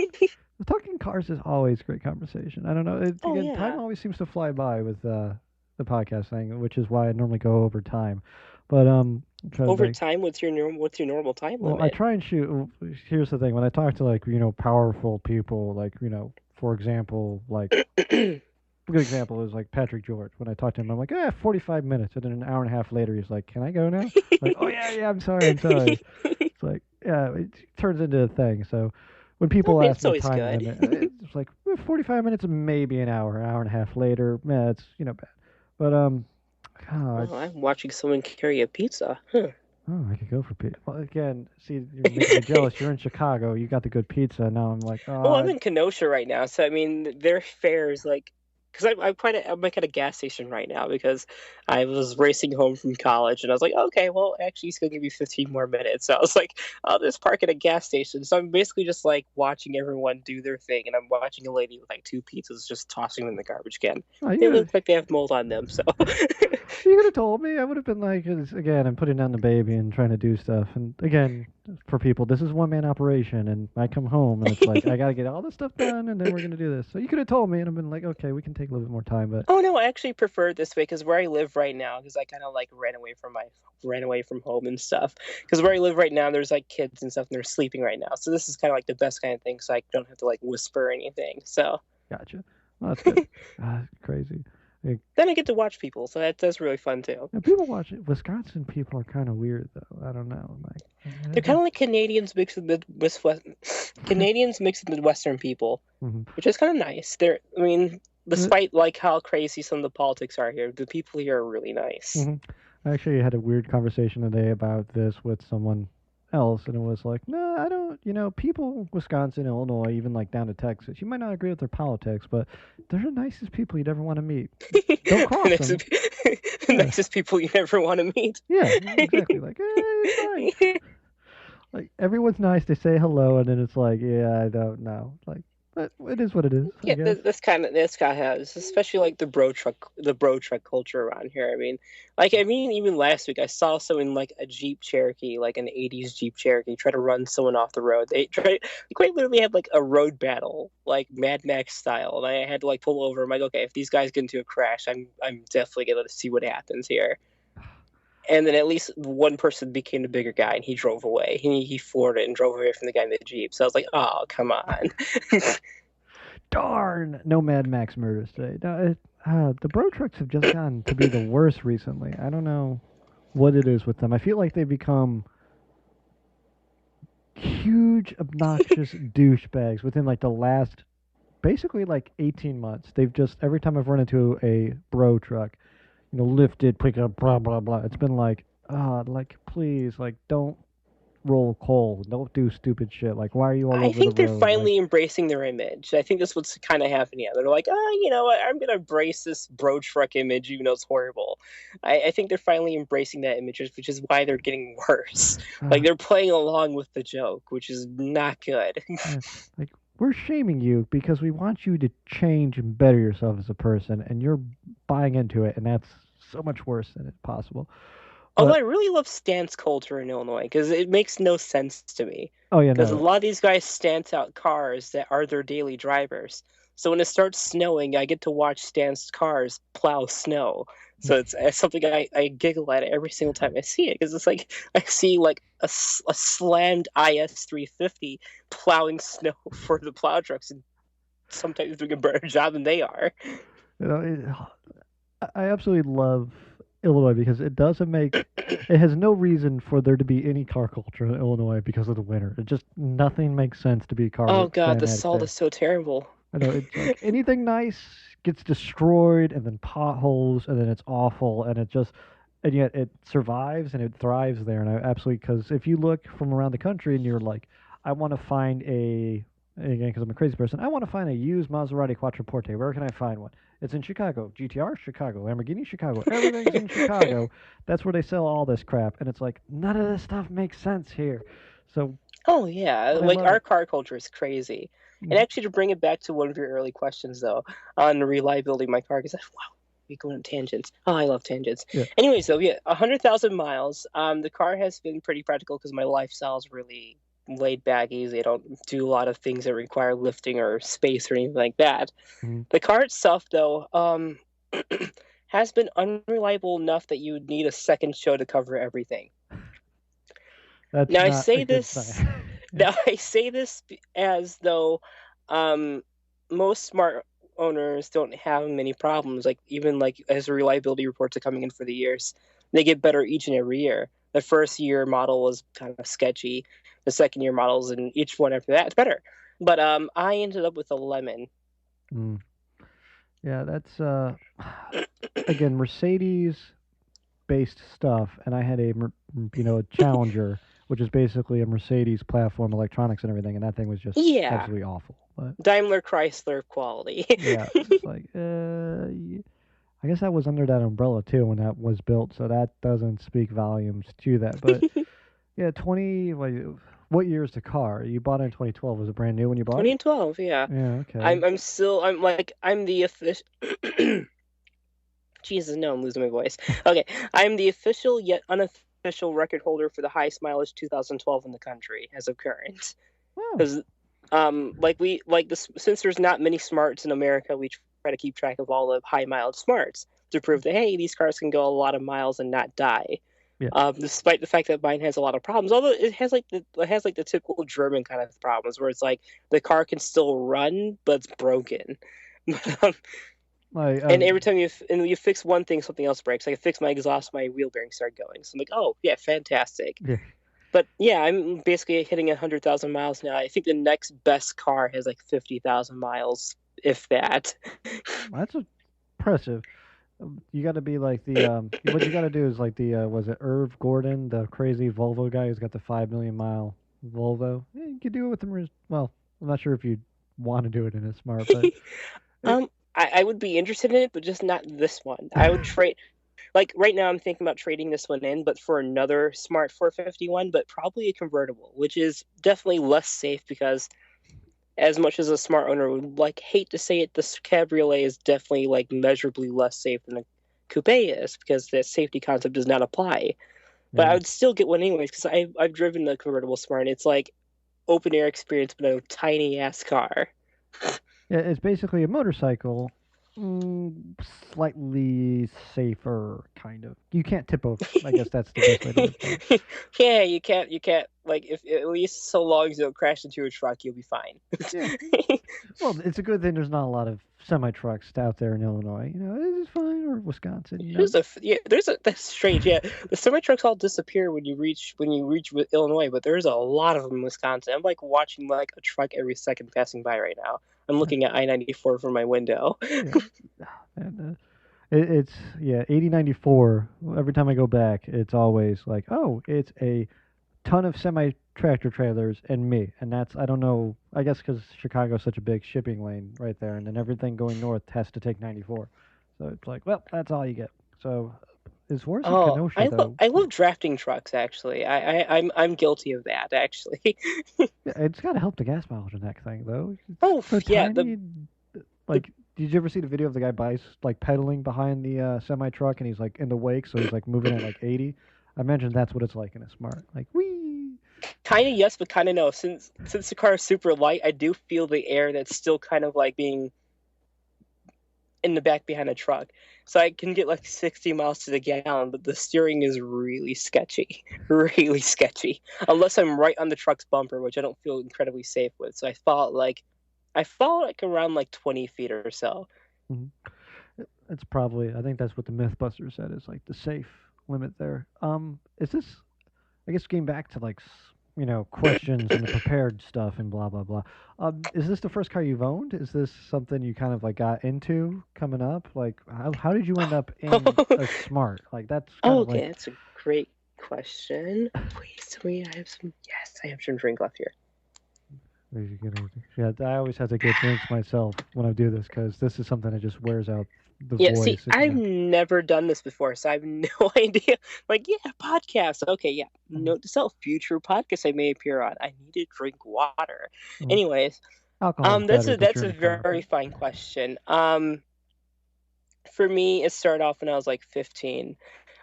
talking cars is always great conversation. I don't know. Oh Again, time yeah. always seems to fly by with the podcast thing, which is why I normally go over time. But I'm trying to Over think. time, what's your normal time Well, I limit? try and shoot. Here's the thing: when I talk to like powerful people, like for example, like a good example is like Patrick George. When I talk to him, I'm like, 45 minutes, and then an hour and a half later, he's like, "Can I go now?" Like, "Oh yeah, yeah, I'm sorry, I'm sorry." It's like, yeah, it turns into a thing. So when I people mean, ask it's me always time good. limit, it's like 45 minutes, maybe an hour and a half later. Man, it's bad. But God, Oh, I'm watching someone carry a pizza. Huh. oh, I could go for pizza. Well, again, see, you're making me jealous. You're in Chicago. You got the good pizza. Now I'm like, Well, oh, I'm in Kenosha right now, so I mean, their fare is like because I'm like at a gas station right now because I was racing home from college and I was like, okay, well, actually, he's gonna give me 15 more minutes. So I was like, I'll just park at a gas station. So I'm basically just like watching everyone do their thing, and I'm watching a lady with like two pizzas just tossing them in the garbage can. Oh, They look like they have mold on them, so. you could have told me. I would have been like, again, I'm putting down the baby and trying to do stuff. And again, for people, this is one man operation. And I come home and it's like, I got to get all this stuff done and then we're going to do this. So you could have told me and I've been like, okay, we can take a little bit more time. But Oh no, I actually prefer it this way because where I live right now, because I kind of like ran away from home and stuff. Because where I live right now, there's like kids and stuff, and they're sleeping right now. So this is kind of like the best kind of thing, so I don't have to like whisper or anything. So gotcha. Well, that's good. Crazy. Like, then I get to watch people, so that's really fun too. and people watch it. Wisconsin people are kind of weird, though. I don't know. They're kind of like Canadians mixed with Canadians mixed with Midwestern people, mhm. which is kind of nice. I mean, despite like how crazy some of the politics are here, the people here are really nice. Hmm. I actually had a weird conversation today about this with someone else, and it was like, no, I don't. People, Wisconsin, Illinois, even like down to Texas, you might not agree with their politics, but they're the nicest people you'd ever want to meet. Don't cross them. The Yeah, nicest people you ever want to meet. yeah, exactly. Like, it's fine. Like everyone's nice. They say hello, and then it's like, yeah, I don't know. Like, but it is what it is, I Yeah, guess. that's kind of how it is, especially like the bro truck culture around here. I mean, even last week I saw someone like a Jeep Cherokee, like an '80s Jeep Cherokee, try to run someone off the road. They quite literally had like a road battle, like Mad Max style, and I had to like pull over. I'm like, okay, if these guys get into a crash, I'm definitely gonna see what happens here. And then at least one person became the bigger guy, and he drove away. He floored it and drove away from the guy in the Jeep. So I was like, oh, come on. Darn, no Mad Max murders today. No, the Bro Trucks have just gotten to be the worst recently. I don't know what it is with them. I feel like they've become huge, obnoxious douchebags within like the last basically like 18 months. They've just every time I've run into a Bro Truck, lifted, pick up, blah blah blah. It's been like, like please, like don't roll coal, don't do stupid shit. Like why are you all I over the think they're road? Like finally embracing their image. I think that's what's kind of happening. Yeah, they're like, oh, you know what? I'm gonna embrace this bro truck image, even though it's horrible. I think they're finally embracing that image, which is why they're getting worse. uh, Like they're playing along with the joke, which is not good. yeah, like we're shaming you because we want you to change and better yourself as a person, and you're buying into it, and that's so much worse than it's possible. Although But I really love stance culture in Illinois because it makes no sense to me. oh yeah, Because a no, lot of these guys stance out cars that are their daily drivers. So when it starts snowing, I get to watch stanced cars plow snow. So it's something I giggle at every single time I see it because it's like I see like a slammed IS 350 plowing snow for the plow trucks and sometimes doing a better job than they are. I absolutely love Illinois because it doesn't make it has no reason for there to be any car culture in Illinois because of the winter. It just nothing makes sense to be a car Oh god, the fanatic salt there. is so terrible. I know it's like anything nice gets destroyed and then potholes and then it's awful and it just and yet it survives and it thrives there and I absolutely because if you look from around the country and you're like I want to find a again because I'm a crazy person I want to find a used Maserati Quattroporte where can I find one it's in Chicago GTR Chicago Lamborghini Chicago everything's in Chicago that's where they sell all this crap and it's like none of this stuff makes sense here so Oh yeah, but I like love our it. car culture is crazy. And Mhm. actually, to bring it back to one of your early questions, though, on the reliability of my car, because wow, we go on tangents. Oh, I love tangents. Yeah. Anyways, though, yeah, 100,000 miles. The car has been pretty practical because my lifestyle is really laid back, easy. I don't do a lot of things that require lifting or space or anything like that. Mhm. The car itself, though, has been unreliable enough that you would need a second show to cover everything. That's Now I not a say good this sign. Yeah. Now I say this as though um, most smart owners don't have many problems. Like even like as the reliability reports are coming in for the years, they get better each and every year. The first year model was kind of sketchy. The second year models and each one after that it's better. But I ended up with a lemon. Mm. Yeah, that's again Mercedes based stuff, and I had a a Challenger which is basically a Mercedes platform, electronics and everything, and that thing was just Yeah, absolutely awful. But Daimler Chrysler quality. yeah, it's like, I guess that was under that umbrella too when that was built, so that doesn't speak volumes to that. But yeah, 20. What year is the car? You bought it in 2012. Was it brand new when you bought it? 2012, yeah. Yeah. Okay. I'm the official. Jesus, no, I'm losing my voice. Okay, I'm the official yet unofficial record holder for the highest mileage 2012 in the country as of current. Wow. Because, since there's not many smarts in America, we try to keep track of all the high mileage smarts to prove that hey, these cars can go a lot of miles and not die. Yeah. Despite the fact that mine has a lot of problems, although it has like the typical German kind of problems where it's like the car can still run but it's broken. Like, And every time you fix one thing, something else breaks. Like I fixed my exhaust, my wheel bearings started going. So I'm like, oh yeah, fantastic. yeah. But yeah, I'm basically hitting 100,000 miles now. I think the next best car has like 50,000 miles, if that. That's impressive. You got to be like the what you got to do is like the was it Irv Gordon, the crazy Volvo guy who's got the 5 million mile Volvo. Yeah, you could do it with the well. I'm not sure if you want to do it in a smart, but it, I would be interested in it, but just not this one. I would trade. Like right now, I'm thinking about trading this one in, but for another Smart 451, but probably a convertible, which is definitely less safe because, as much as a smart owner would like hate to say it, this cabriolet is definitely like measurably less safe than a coupe is because that safety concept does not apply. But I yeah, would still get one anyways because I've driven the convertible Smart. And it's like open air experience, but a tiny ass car. yeah, it's basically a motorcycle, mm, slightly safer, kind of. You can't tip over. I guess that's the best way to put it. Yeah, you can't like if at least so long as you don't crash into a truck, you'll be fine. Yeah. Well, it's a good thing there's not a lot of semi trucks out there in Illinois. It's fine, or Wisconsin. That's strange. Yeah, the semi trucks all disappear when you reach Illinois, but there's a lot of them in Wisconsin. I'm like watching like a truck every second passing by right now. I'm looking at I-94 from my window. Yeah. And it's yeah, 8094. Every time I go back, it's always like, oh, it's a ton of semi tractor trailers and me, and that's I don't know. I guess because Chicago's such a big shipping lane right there, and then everything going north has to take 94. So it's like, well, that's all you get. So it's worse in Oh, Kenosha I love though. I love drafting trucks actually. I'm guilty of that actually. Yeah, it's got to help the gas mileage in that thing though. It's Oh so yeah, tiny. the Like, did you ever see the video of the guy like pedaling behind the semi truck and he's like in the wake, so he's like moving at like 80? I imagine that's what it's like in a smart. Like, wee. kind of yes, but kind of no. Since the car is super light, I do feel the air that's still kind of like being in the back behind a truck. So I can get like 60 miles to the gallon, but the steering is really sketchy, really sketchy. Unless I'm right on the truck's bumper, which I don't feel incredibly safe with. So I fall like around like 20 feet or so. Mhm. That's probably. I think that's what the MythBuster said is like the safe limit there. Is this? I guess getting back to like questions and the prepared stuff and blah blah blah. Is this the first car you've owned? Is this something you kind of like got into coming up? Like how did you end up in a smart? Like that's kind of Okay, like that's a great question. Please, I have some drink left here. yeah. I always have to get drinks myself when I do this because this is something that just wears out the Yeah, see, voice. I've never done this before, so I have no idea. Like, yeah, podcast. Okay, yeah. Mhm. Note to self, future podcasts I may appear on. I need to drink water. Mhm. Anyways, Alcohol's that's better, a but that's you're in a a car. very fine question. For me, it started off when I was like 15.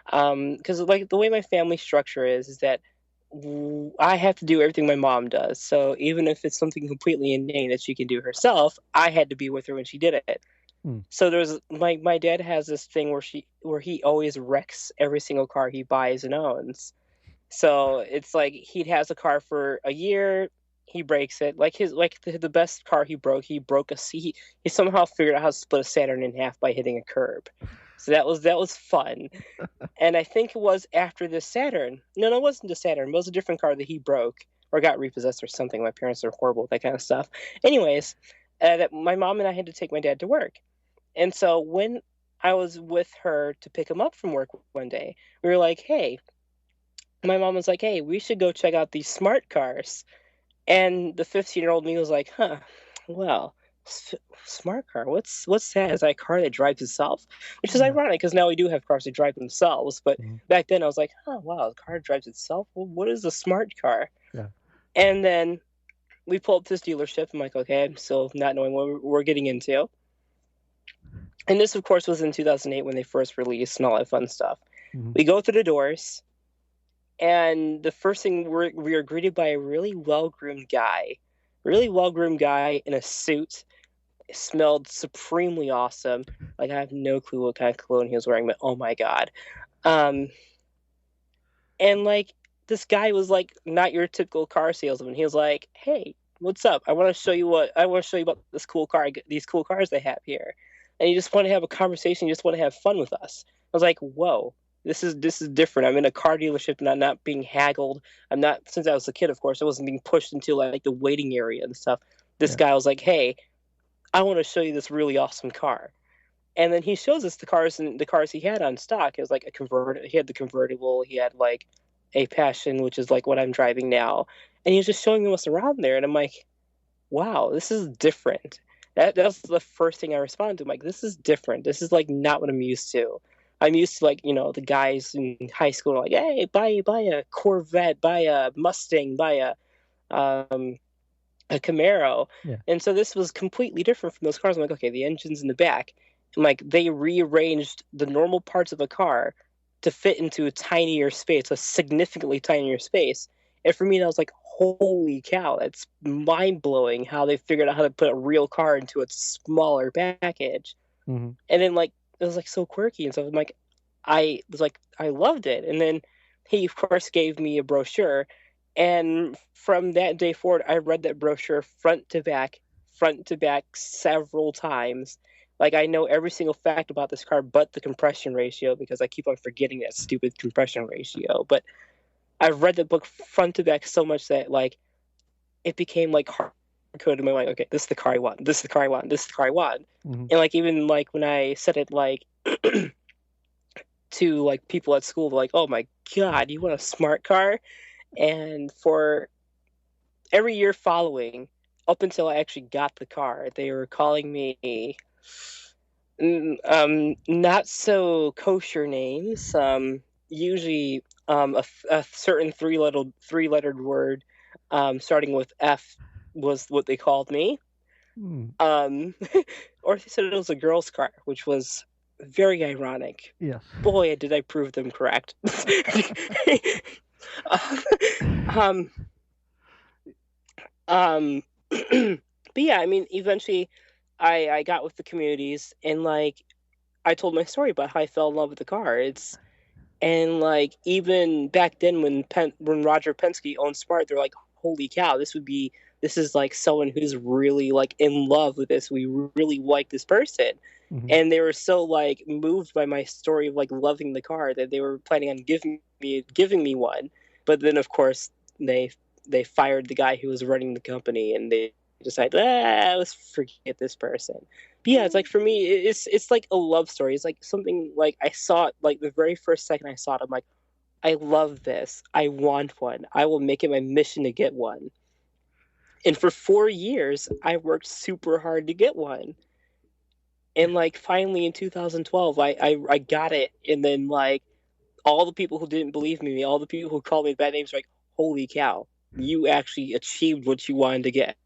Because like the way my family structure is that I have to do everything my mom does. So even if it's something completely inane that she can do herself, I had to be with her when she did it. Mm. So there's my dad has this thing where he always wrecks every single car he buys and owns. So it's like he has a car for a year, he breaks it. The best car he broke he somehow figured out how to split a Saturn in half by hitting a curb. So that was fun. And I think it was after this Saturn. No, it wasn't the Saturn. It was a different car that he broke or got repossessed or something. My parents are horrible with that kind of stuff. Anyways, that my mom and I had to take my dad to work. And so when I was with her to pick him up from work one day, we were like, hey, my mom was like, "Hey, we should go check out these smart cars." And the 15-year-old me was like, "Huh, well, s- smart car. What's that? Is that a car that drives itself?" Which is Yeah. ironic because now we do have cars that drive themselves. But Mhm. back then I was like, "Huh, wow, the car drives itself. Well, what is a smart car?" Yeah. And then we pull up to this dealership. I'm like, "Okay, I'm still not knowing what we're getting into." And this, of course, was in 2008 when they first released and all that fun stuff. Mhm. We go through the doors, and the first thing we are greeted by a really well groomed guy in a suit. It smelled supremely awesome. Like I have no clue what kind of cologne he was wearing, but oh my god. Um, and like this guy was like not your typical car salesman. He was like, "Hey, what's up? I want to show you about this cool car, these cool cars they have here." And you just want to have a conversation. You just want to have fun with us. I was like, "Whoa, this is different. I'm in a car dealership and I'm not being haggled. I'm not since I was a kid, of course. I wasn't being pushed into like the waiting area and stuff. This Yeah. guy was like, "Hey, I want to show you this really awesome car." And then he shows us the cars he had on stock. It was like a convert. He had the convertible. He had like a Passion, which is like what I'm driving now. And he was just showing us around there, and I'm like, wow, this is different. That's the first thing I responded to. I'm like, this is different. This is like not what I'm used to. I'm used to like the guys in high school are like, hey, buy a Corvette, buy a Mustang, buy um a Camaro. Yeah. And so this was completely different from those cars. I'm like, okay, the engine's in the back. And like they rearranged the normal parts of a car to fit into a tinier space, a significantly tinier space. And for me, that was like, holy cow, that's mind blowing how they figured out how to put a real car into a smaller package. Mhm. And then like it was like so quirky and stuff. I'm like, I was like, I loved it. And then he, of course, gave me a brochure. And from that day forward, I read that brochure front to back several times. Like, I know every single fact about this car but the compression ratio because I keep on forgetting that stupid compression ratio. But I've read the book front to back so much that, like, it became like hard coded in my mind. Okay, this is the car I want. This is the car I want. This is the car I want. Mhm. And, like, even like when I said it, like, to like people at school like, "Oh my god, you want a smart car?" And for every year following, up until I actually got the car, they were calling me not so kosher names. Usually a certain three lettered word starting with F was what they called me. Mm. Um, or they said it was a girl's car, which was very ironic. Yes. Boy, did I prove them correct. um, um, but yeah, I mean, eventually, I got with the communities, and like I told my story about how I fell in love with the car. And like even back then when Roger Penske owned Smart, they're like, holy cow, this is like someone who's really like in love with this. We really like this person. Mhm. And they were so like moved by my story of like loving the car that they were planning on giving me one. But then of course they they fired the guy who was running the company and they decided, let's forget this person. But yeah, it's like for me, it's like a love story. It's like something like I saw it like the very first second I saw it, I'm like, I love this. I want one. I will make it my mission to get one. And for 4 years, I worked super hard to get one. And like finally in 2012, I got it. And then like all the people who didn't believe me, all the people who called me bad names, were like, holy cow, you actually achieved what you wanted to get.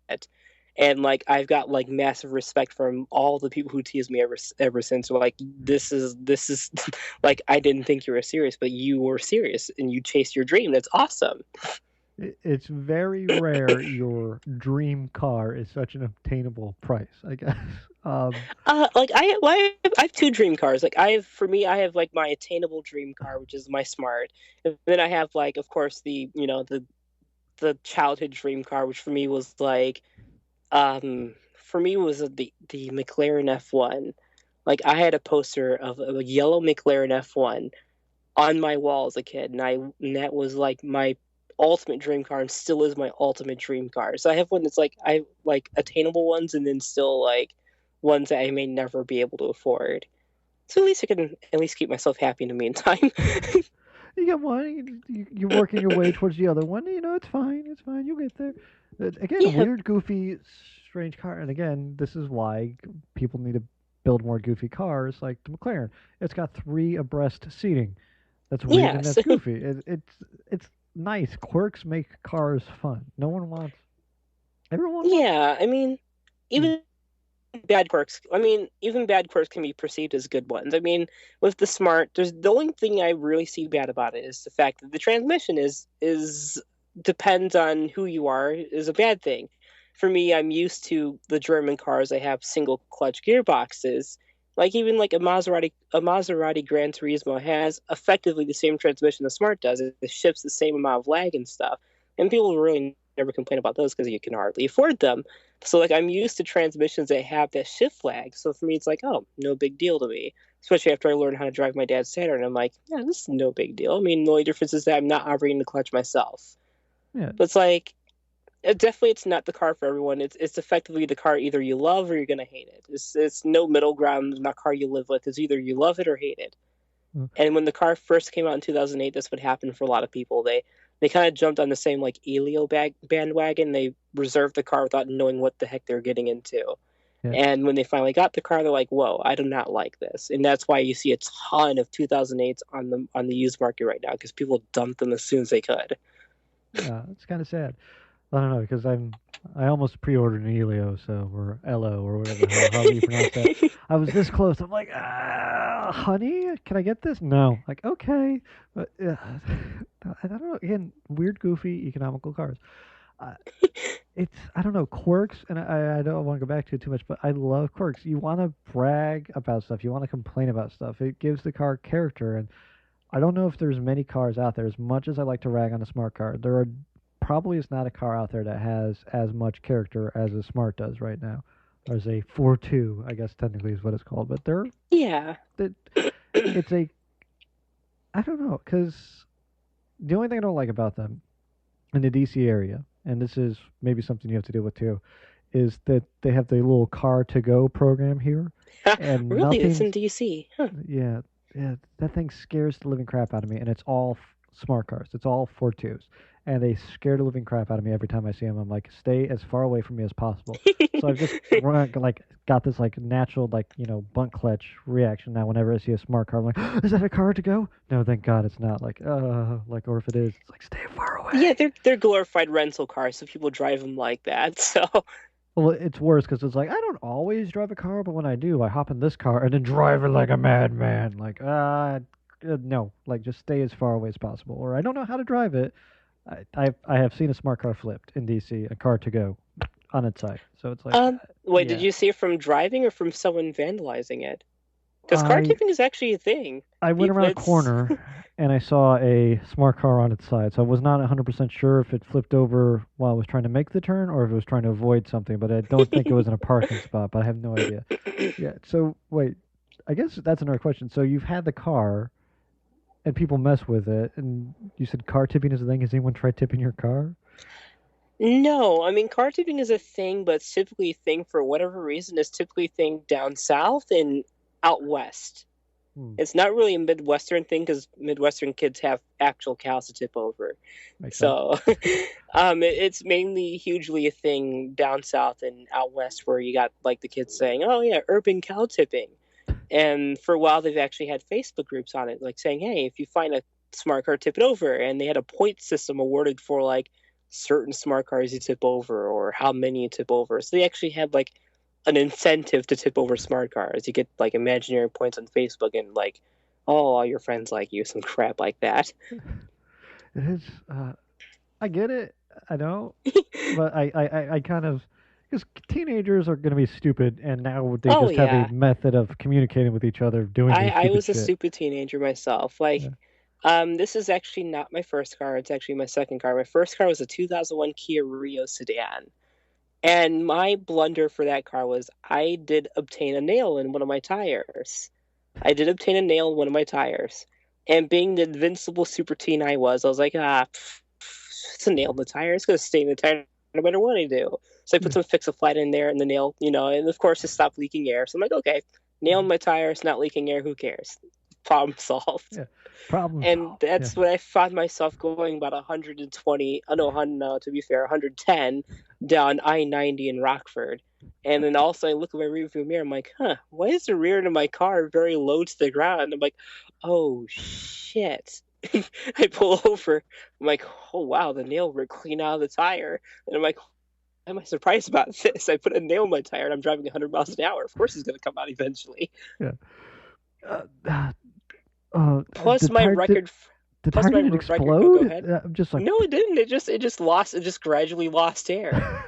And like I've got like massive respect from all the people who teased me ever since. So, like this is like I didn't think you were serious, but you were serious and you chased your dream. That's awesome. It's very rare your dream car is such an obtainable price, I guess. Um, Like I have two dream cars. Like I have like my attainable dream car, which is my Smart, and then I have like of course the childhood dream car, which for me was the McLaren F1. Like I had a poster of a yellow McLaren F1 on my wall as a kid, and that was like my ultimate dream car, and still is my ultimate dream car. So I have one that's like I like attainable ones, and then still like ones that I may never be able to afford. So at least I can at least keep myself happy in the meantime. You get one, you're working your way towards the other one. It's fine. It's fine. You'll get there. Again, a Yeah, weird, goofy, strange car. And again, this is why people need to build more goofy cars like the McLaren. It's got three abreast seating. That's weird and yes, that's goofy. It's nice. Quirks make cars fun. No one wants. Everyone wants. yeah. I mean, Hmm. even bad quirks. I mean, even bad quirks can be perceived as good ones. I mean, with the smart, there's the only thing I really see bad about it is the fact that the transmission is depends on who you are is a bad thing. For me, I'm used to the German cars. I have single clutch gearboxes. Like even like a Maserati Gran Turismo has effectively the same transmission the Smart does. It ships the same amount of lag and stuff. And people really never complain about those because you can hardly afford them. So like I'm used to transmissions that have that shift lag. So for me, it's like, oh, no big deal to me. Especially after I learned how to drive my dad's Saturn, I'm like, yeah, this is no big deal. I mean, the only difference is that I'm not operating the clutch myself. Yeah. But it's like, definitely, it's not the car for everyone. It's effectively the car either you love or you're gonna hate it. It's no middle ground. It's not a car you live with. It's either you love it or hate it. Uh, And when the car first came out in 2008, that's what happened for a lot of people. They kind of jumped on the same like Elio bandwagon. They reserved the car without knowing what the heck they're getting into. yeah. And when they finally got the car, they're like, "Whoa, I do not like this." And that's why you see a ton of 2008s on the used market right now because people dumped them as soon as they could. Yeah. It's kind of sad. I don't know because I almost pre-ordered an Elio, so or Elo or whatever the hell, however you pronounce that. I was this close. I'm like, honey, can I get this? No. Like, okay, but I don't know. Again, weird, goofy, economical cars. Uh, it's I don't know quirks, and I don't want to go back to it too much, but I love quirks. You want to brag about stuff. You want to complain about stuff. It gives the car character, and I don't know if there's many cars out there. As much as I like to rag on a smart car, there are probably is not a car out there that has as much character as a smart does right now. There's a 4.2, I guess technically is what it's called, but Yeah. it, it's a I don't know because the only thing I don't like about them in the DC area, and this is maybe something you have to deal with too, is that they have the little car to go program here, and Really, it's in nothing's DC. Huh. yeah, yeah, that thing scares the living crap out of me, and it's all smart cars. It's all 4.2s, and they scare the living crap out of me every time I see them. I'm like, stay as far away from me as possible. So I've just like got this like natural like bunt clutch reaction now. Whenever I see a smart car, I'm like, is that a car to go? No, thank God it's not. Like, or if it is, it's like stay far Yeah, away. they're glorified rental cars, so people drive them like that. So Well, it's worse because it's like I don't always drive a car, but when I do, I hop in this car and then drive it like a madman. Like, no, like just stay as far away as possible. Or I don't know how to drive it. I have seen a smart car flipped in DC, a car to go on its side. So it's like, wait, did yeah, you see it from driving or from someone vandalizing it? Because car I tipping is actually a thing. I went People, around a it's corner and I saw a smart car on its side. So I was not 100% sure if it flipped over while it was trying to make the turn or if it was trying to avoid something. But I don't think it was in a parking spot. But I have no idea. Yeah. So wait, I guess that's another question. So you've had the car and people mess with it, and you said car tipping is a thing. Has anyone tried tipping your car? no. I mean, car tipping is a thing, but it's typically a thing for whatever reason. It's typically a thing down south and out west. Hmm, It's not really a Midwestern thing because Midwestern kids have actual cows to tip over. makes sense. So, it's mainly hugely a thing down south and out west where you got like the kids saying, "Oh yeah, urban cow tipping," and for a while they've actually had Facebook groups on it, like saying, "Hey, if you find a smart car, tip it over," and they had a point system awarded for like certain smart cars you tip over or how many you tip over. So they actually had like an incentive to tip over smart cars. You get like imaginary points on Facebook and like, oh, all your friends like you, some crap like that. It is. I get it. I know, but I kind of because teenagers are going to be stupid, and now they Oh just have a yeah, method of communicating with each other, doing their I stupid was a shit. stupid teenager myself. Yeah. This is actually not my first car. It's actually my second car. My first car was a 2001 Kia Rio sedan. And my blunder for that car was I did obtain a nail in one of my tires. I did obtain a nail in one of my tires. And being the invincible super teen I was like, it's a nail in the tire. It's going to stay in the tire no matter what I do. So I put some Fix-A-Flat in there and the nail, and of course it stopped leaking air. So I'm like, okay, nail in my tire, it's not leaking air, who cares? problem solved. Yeah. Problem And solved. Yeah. that's when I found myself going about 120, oh no, to be fair, 110 down I-90 in Rockford. And then also I look at my rearview mirror, I'm like, huh, why is the rear end of my car very low to the ground? I'm like, oh shit. I pull over. I'm like, oh wow, the nail ripped clean out of the tire. And I'm like, why am I surprised about this? I put a nail in my tire and I'm driving 100 miles an hour. Of course it's going to come out eventually. Yeah. Uh, uh, uh, the Plus my tire did record the plus tire my didn't record. Oh, go explode. ahead. I'm just like, No, it didn't. It just lost. It just gradually lost air.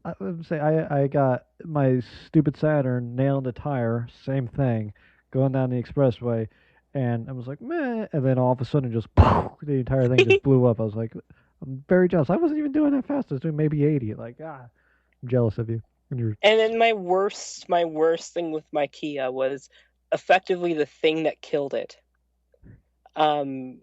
I would say I got my stupid Saturn nailed the tire, same thing, going down the expressway, and I was like, meh, and then all of a sudden just the entire thing just blew up. I was like, I'm very jealous. I wasn't even doing that fast. I was doing maybe 80. Like, I'm jealous of you. When you're, And then my worst thing with my Kia was effectively the thing that killed it. Um,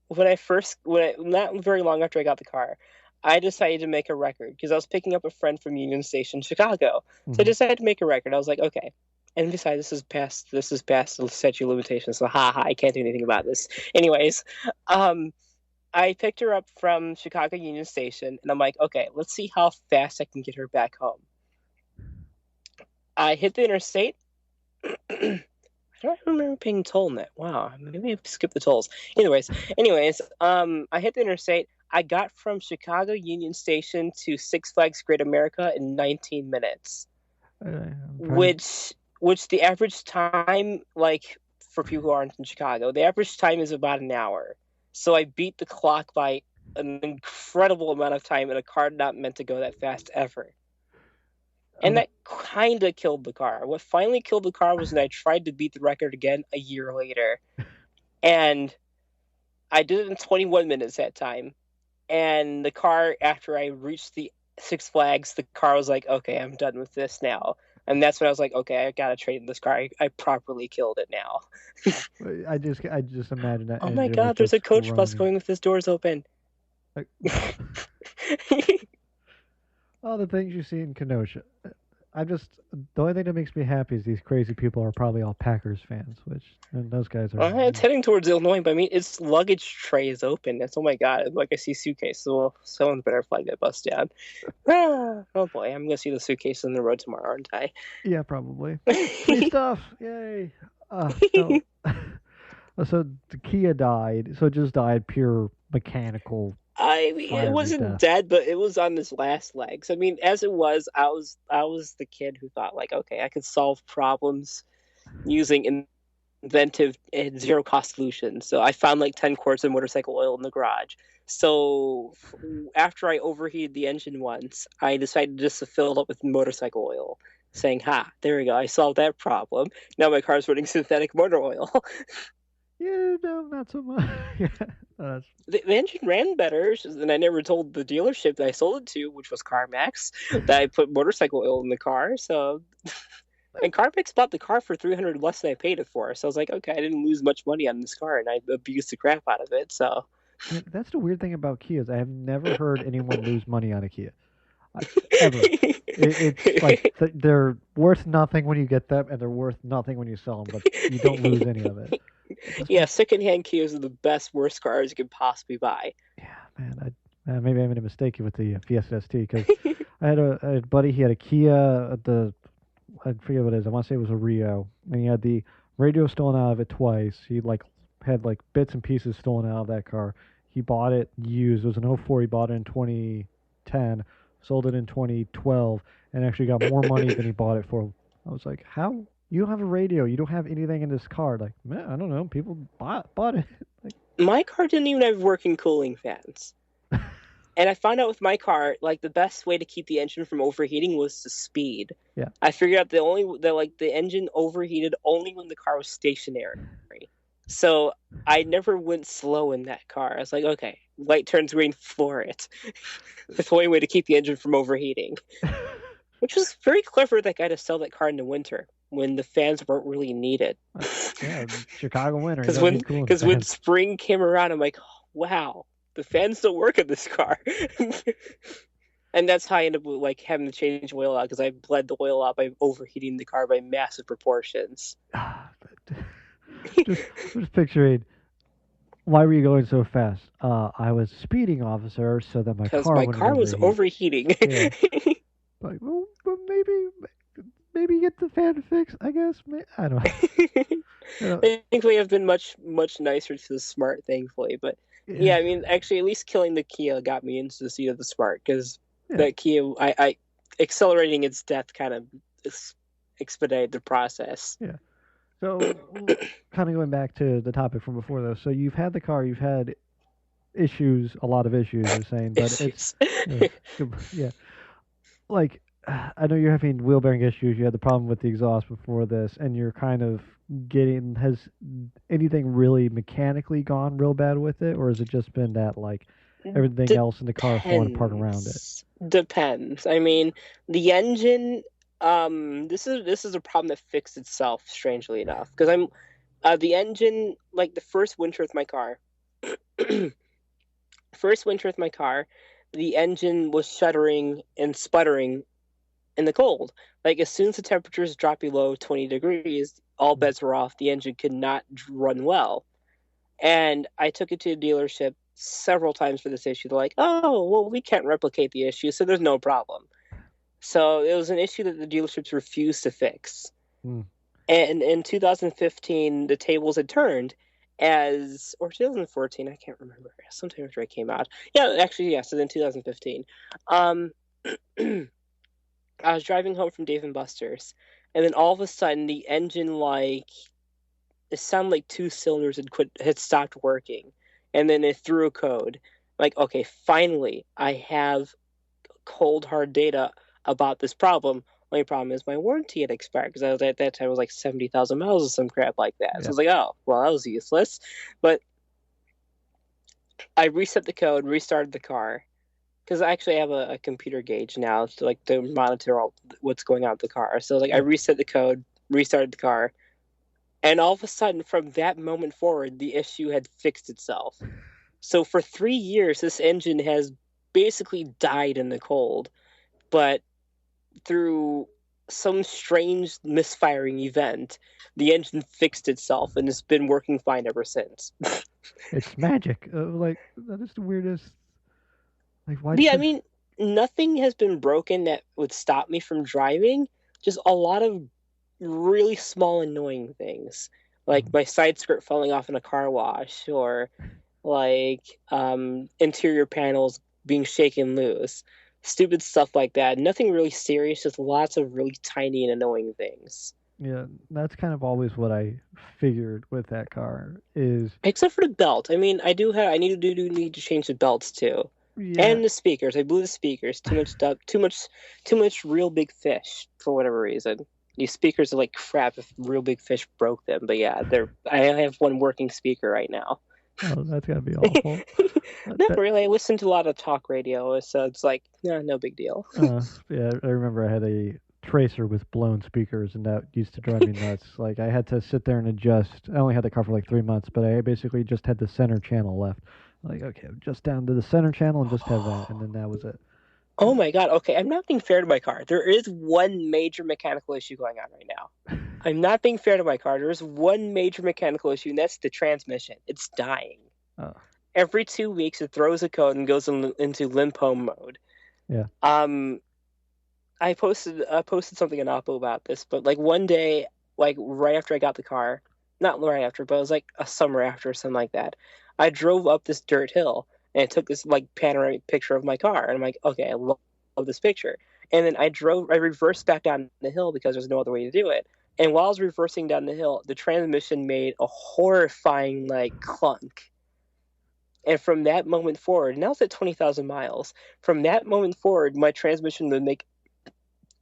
not very long after I got the car, I decided to make a record because I was picking up a friend from Union Station, Chicago. So I Mhm. decided to make a record. I was like, okay. And besides, this is past the statute of limitations, so I can't do anything about this. Anyways, um, I picked her up from Chicago Union Station, and I'm like, okay, let's see how fast I can get her back home. I hit the interstate. I don't remember paying toll net. Wow, maybe I skipped the tolls. Anyways, I hit the interstate. I got from Chicago Union Station to Six Flags Great America in 19 minutes, I'm trying to. which the average time, like for people who aren't in Chicago, the average time is about an hour. So I beat the clock by an incredible amount of time in a car not meant to go that fast ever. And I'm, that kind of killed the car. What finally killed the car was when I tried to beat the record again a year later. And I did it in 21 minutes that time. And the car, after I reached the Six Flags, the car was like, okay, I'm done with this now. And that's when I was like, okay, I gotta trade in this car. I properly killed it now. I just imagine that Oh my engine was god, there's a just coach bus groaning. going with his doors open. Like, all the things you see in Kenosha. I'm just the only thing that makes me happy is these crazy people are probably all Packers fans, which and those guys are. It's heading towards Illinois, but I mean, its luggage tray is open. It's, oh my god, like I see suitcase. So well, someone better flag that bus down. Oh boy, I'm gonna see the suitcase on the road tomorrow, aren't I? Yeah, probably. Free stuff. Yay. No. So the Kia died. So it just died pure mechanical I mean, it fiery wasn't death. dead, but it was on his last legs. I mean, as it was, I was the kid who thought like, okay, I could solve problems using inventive and zero cost solutions. So I found like 10 quarts of motorcycle oil in the garage. So after I overheated the engine once, I decided just to fill it up with motorcycle oil, saying, "Ha, there we go, I solved that problem. Now my car's running synthetic motor oil." Yeah, no, not so much. Yeah, that's The engine ran better, and I never told the dealership that I sold it to, which was CarMax, that I put motorcycle oil in the car. So, and CarMax bought the car for 300 less than I paid it for. So I was like, okay, I didn't lose much money on this car, and I abused the crap out of it. So, that's the weird thing about Kias. I have never heard anyone lose money on a Kia. Ever. It's like they're worth nothing when you get them, and they're worth nothing when you sell them, but you don't lose any of it. That's yeah, one. secondhand Kias are the best, worst cars you could possibly buy. Yeah, man. Maybe I made a mistake with the Fiesta ST because I had a buddy. He had a Kia. I forget what it is. I want to say it was a Rio, and he had the radio stolen out of it twice. He like had like bits and pieces stolen out of that car. He bought it used. It was an '04. He bought it in 2010, sold it in 2012, and actually got more money than he bought it for. I was like, how? You don't have a radio. You don't have anything in this car. Like, man, I don't know. People bought it. Like, My car didn't even have working cooling fans. And I found out with my car, like the best way to keep the engine from overheating was to speed. yeah. I figured out the engine overheated only when the car was stationary. So I never went slow in that car. I was like, okay, light turns green, floor it. That's the only way to keep the engine from overheating. Which was very clever of that guy to sell that car in the winter when the fans weren't really needed. Yeah, Chicago winter. You Because don't when need cooling because when fans. spring came around, I'm like, wow, the fans don't work in this car. And that's how I ended up with, like having to change oil out because I bled the oil out by overheating the car by massive proportions. just just picturing. Why were you going so fast? I was speeding, officer, so that my Because car my wouldn't car was overheat. overheating. Yeah. Like, well, but maybe get the fan fixed. I guess. I don't. You know, Thankfully, I've been much nicer to the Smart, thankfully. But yeah. yeah, I mean, actually, at least killing the Kia got me into the seat of the Smart because Yeah. that Kia, I accelerating its death kind of expedited the process. Yeah. So, kind of going back to the topic from before, though. So you've had the car, you've had issues, a lot of issues. You're saying, but it's Issues. yeah, yeah. Like I know you're having wheel bearing issues. You had the problem with the exhaust before this, and you're kind of getting. Has anything really mechanically gone real bad with it, or has it just been that like everything else in the car falling apart around it? Depends. I mean, the engine. This is a problem that fixed itself, strangely enough, because I'm the engine, like the first winter with my car. First winter with my car, the engine was shuddering and sputtering in the cold. Like as soon as the temperatures dropped below 20 degrees, all Mm. bets were off. The engine could not run well. And I took it to the dealership several times for this issue. They're like, oh, well, we can't replicate the issue, so there's no problem. So it was an issue that the dealerships refused to fix. Mm. And in 2015, the tables had turned or 2014, I can't remember. Sometime after it came out. Yeah, actually, yeah. So then 2015. Um, I was driving home from Dave and Buster's, and then all of a sudden, the engine it sounded like two cylinders had stopped working, and then it threw a code. Like, okay, finally, I have cold hard data about this problem. Only problem is my warranty had expired because I was at that time it was like 70,000 miles or some crap like that. So I Yeah. was like, oh, well, that was useless. But I reset the code, restarted the car because I actually have a computer gauge now to monitor what's going on with the car. So like I Yeah. reset the code, restarted the car, and all of a sudden from that moment forward, the issue had fixed itself. So for 3 years, this engine has basically died in the cold, but through some strange misfiring event, the engine fixed itself and it's been working fine ever since. It's magic. Like that is the weirdest. Like why Yeah, I does? mean, nothing has been broken that would stop me from driving. Just a lot of really small annoying things, like Mm. my side skirt falling off in a car wash, or like interior panels being shaken loose, stupid stuff like that. Nothing really serious, just lots of really tiny and annoying things. Yeah, that's kind of always what I figured with that car is Except for the belt. I mean, I need to change the belts too. yeah. And the speakers. I blew the speakers. Too much stuff. Too much real big fish for whatever reason. These speakers are like crap if real big fish broke them. But yeah, I have one working speaker right now. Oh, that's gotta be awful. Not That really. I listen to a lot of talk radio, so it's like, no big deal. yeah, I remember I had a tracer with blown speakers, and that used to drive me nuts. Like I had to sit there and adjust. I only had the car for like 3 months, but I basically just had the center channel left. Like okay, just down to the center channel and just have that, and then that was it. Oh my God. Okay, I'm not being fair to my car. There is one major mechanical issue going on right now. I'm not being fair to my car. There's one major mechanical issue, and that's the transmission. It's dying. Oh Every 2 weeks, it throws a code and goes into limp home mode. yeah, Um, I posted something on Oppo about this, but like one day, like right after I got the car, not right after, but it was like a summer after or something like that. I drove up this dirt hill and I took this like panoramic picture of my car, and I'm like, okay, I love this picture. And then I reversed back down the hill because there's no other way to do it. And while I was reversing down the hill, the transmission made a horrifying like clunk. And from that moment forward, now it's at 20,000 miles. From that moment forward, my transmission would make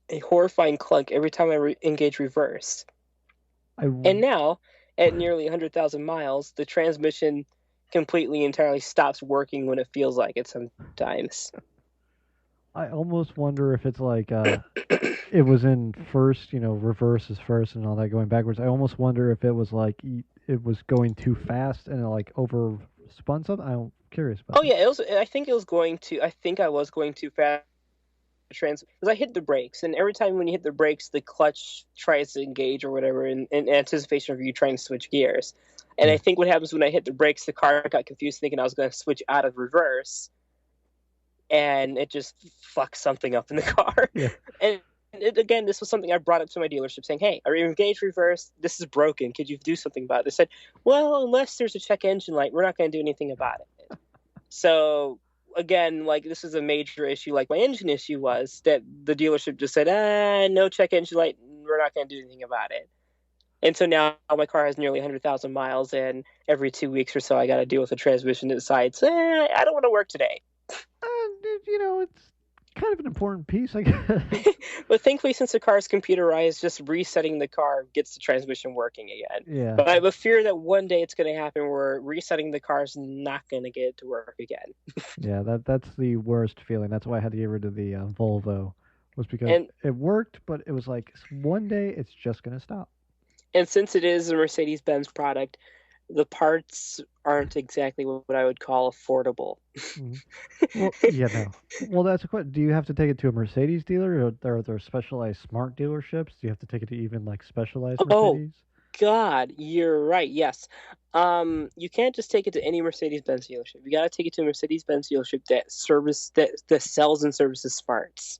a horrifying clunk every time I engage reverse. I And now, at nearly 100,000 miles, the transmission completely entirely stops working when it feels like it sometimes. I almost wonder if it's like it was in first, reverse is first and all that going backwards. I almost wonder if it was like it was going too fast and it like over spun something. I'm curious about Oh that. yeah, it was. I think I was going too fast because I hit the brakes, and every time when you hit the brakes, the clutch tries to engage or whatever in anticipation of you trying to switch gears. And Yeah. I think what happens when I hit the brakes, the car got confused thinking I was going to switch out of reverse, and it just fucked something up in the car. Yeah. And again, this was something I brought up to my dealership saying, hey, I engaged reverse. This is broken. Could you do something about it? They said, well, unless there's a check engine light, we're not going to do anything about it. So again, like this is a major issue. Like my engine issue was that the dealership just said, no check engine light. We're not going to do anything about it. And so now my car has nearly 100,000 miles, and every 2 weeks or so, I got to deal with a transmission that decides, I don't want to work today. It's kind of an important piece, I guess. But thankfully, since the car is computerized, just resetting the car gets the transmission working again. Yeah. But I have a fear that one day it's going to happen where resetting the car is not going to get it to work again. Yeah, that's the worst feeling. That's why I had to get rid of the Volvo, was because And it worked, but it was like one day it's just gonna stop. and since it is a Mercedes-Benz product, the parts aren't exactly what I would call affordable. Mhm. Well, yeah, no. Well, that's a question. Do you have to take it to a Mercedes dealer, or are there specialized smart dealerships? Do you have to take it to even like specialized Oh Mercedes? God, you're right. Yes. You can't just take it to any Mercedes-Benz dealership. You got to take it to a Mercedes-Benz dealership that sells and services smarts.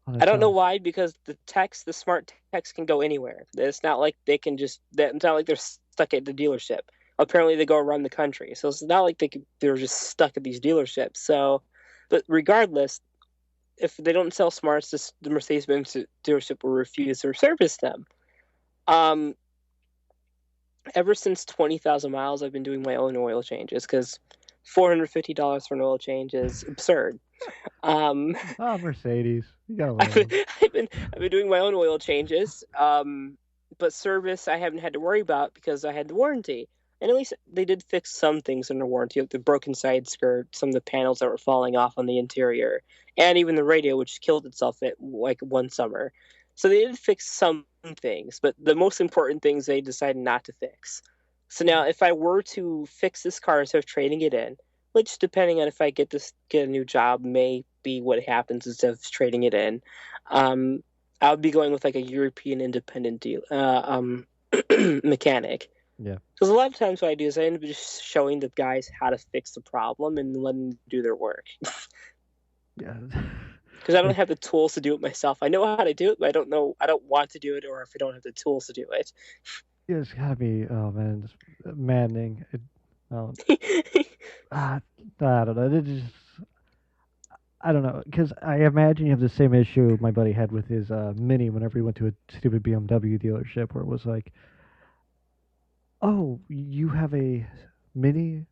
Oh, I that don't know sounds. why, because the smart techs can go anywhere. It's not like they can just. It's not like they're stuck at the dealership. Apparently, they go around the country, so it's not like they're just stuck at these dealerships. So, but regardless, if they don't sell smarts, the Mercedes-Benz dealership will refuse to service them. Um, Ever since 20,000 miles, I've been doing my own oil changes because $450 for an oil change is absurd. Um, Ah, Mercedes. You gotta I've love been, them. I've been doing my own oil changes, but service I haven't had to worry about because I had the warranty. And at least they did fix some things under warranty, like the broken side skirt, some of the panels that were falling off on the interior, and even the radio, which killed itself at like one summer. So they did fix some things, but the most important things they decided not to fix. So now, if I were to fix this car instead of trading it in, which depending on if I get a new job may be what happens instead of trading it in. I would be going with like a European independent deal mechanic. Yeah. Because a lot of times what I do is I end up just showing the guys how to fix the problem and letting them do their work. Yeah. Because I don't Like, have the tools to do it myself. I know how to do it, but I don't want to do it, or if I don't have the tools to do it. it's gotta be. Oh man, it's maddening. Um, ah, I don't know. It just. I don't know, because I imagine you have the same issue my buddy had with his Mini whenever he went to a stupid BMW dealership, where it was like, "Oh, you have a Mini?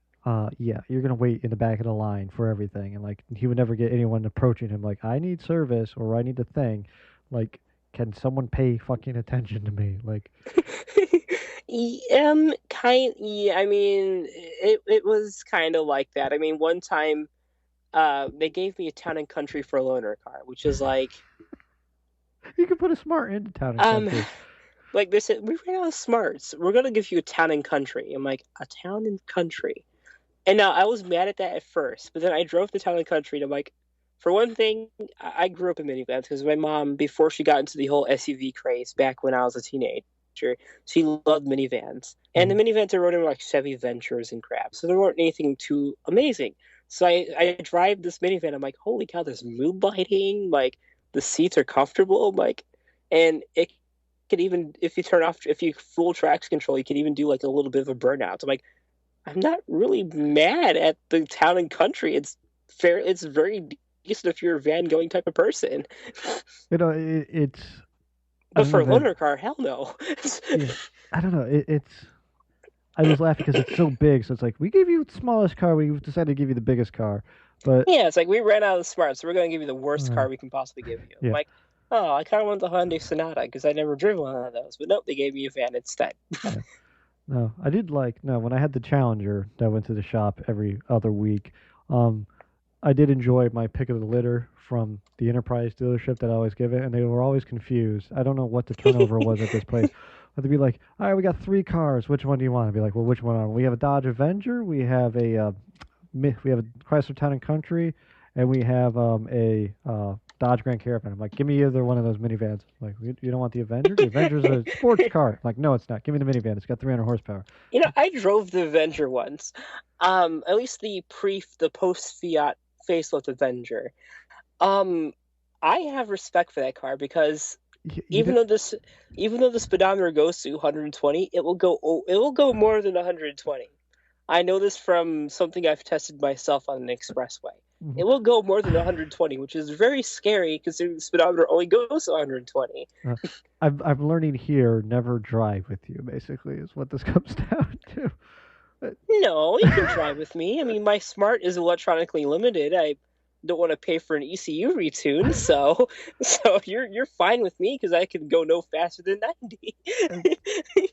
Yeah, you're gonna wait in the back of the line for everything." And like, he would never get anyone approaching him like, "I need service," or "I need a thing." Like, can someone pay fucking attention to me? Like, Yeah, I mean, it was kind of like that. I mean, one time, they gave me a town and country for a loaner car, which is you can put a smart into town and um, country. like they said, we ran out of smarts. We're gonna give you a town and country. I'm like, a town and country. And now I was mad at that at first, but then I drove the town and country, and I'm like, for one thing, I grew up in minivans because my mom, before she got into the whole SUV craze back when I was a teenager, she loved minivans. And the Mm. minivans I rode in were like Chevy Ventures and crap, so there weren't anything too amazing. So I drive this minivan. I'm like, holy cow, there's mood lighting. Like the seats are comfortable. Like, and it could even if you full traction control, you can even do like a little bit of a burnout. I'm like, I'm not really mad at the town and country. It's fair. It's very decent if you're a van going type of person. It's. I But don't know for a if it. loaner car, hell no. Yeah, I don't know. It's. I was laughing because it's so big. So it's like we gave you the smallest car. We decided to give you the biggest car, but Yeah, it's like we ran out of the smarts, so we're going to give you the worst uh, car we can possibly give you. I'm yeah. like, oh, I kind of want the Hyundai Sonata because I never driven one of those. But nope, they gave me a van instead. Yeah. No, I did like no when I had the Challenger that went to the shop every other week. Um, I did enjoy my pick of the litter from the Enterprise dealership that I always give it, and they were always confused. I don't know what the turnover was at this place. But they'd be like, "All right, we got three cars. Which one do you want?" I'd be like, "Well, which one are we? We have a Dodge Avenger, we have a we have a Chrysler Town and Country, and we have a Dodge Grand Caravan. I'm like, give me either one of those minivans. Like, you don't want the Avenger? The Avenger's a sports car. I'm like, no, it's not. Give me the minivan. It's got 300 horsepower. I drove the Avenger once. At least the post Fiat facelift Avenger. Um, I have respect for that car because You even did, though this even though the speedometer goes to 120, it will go more than 120. I know this from something I've tested myself on an expressway. mhm. It will go more than 120, which is very scary considering the speedometer only goes to 120. uh, I'm learning here. Never drive with you. Basically, is what this comes down to. No, you can drive with me. I mean, my smart is electronically limited. I don't want to pay for an ECU retune, so you're fine with me because I can go no faster than 90.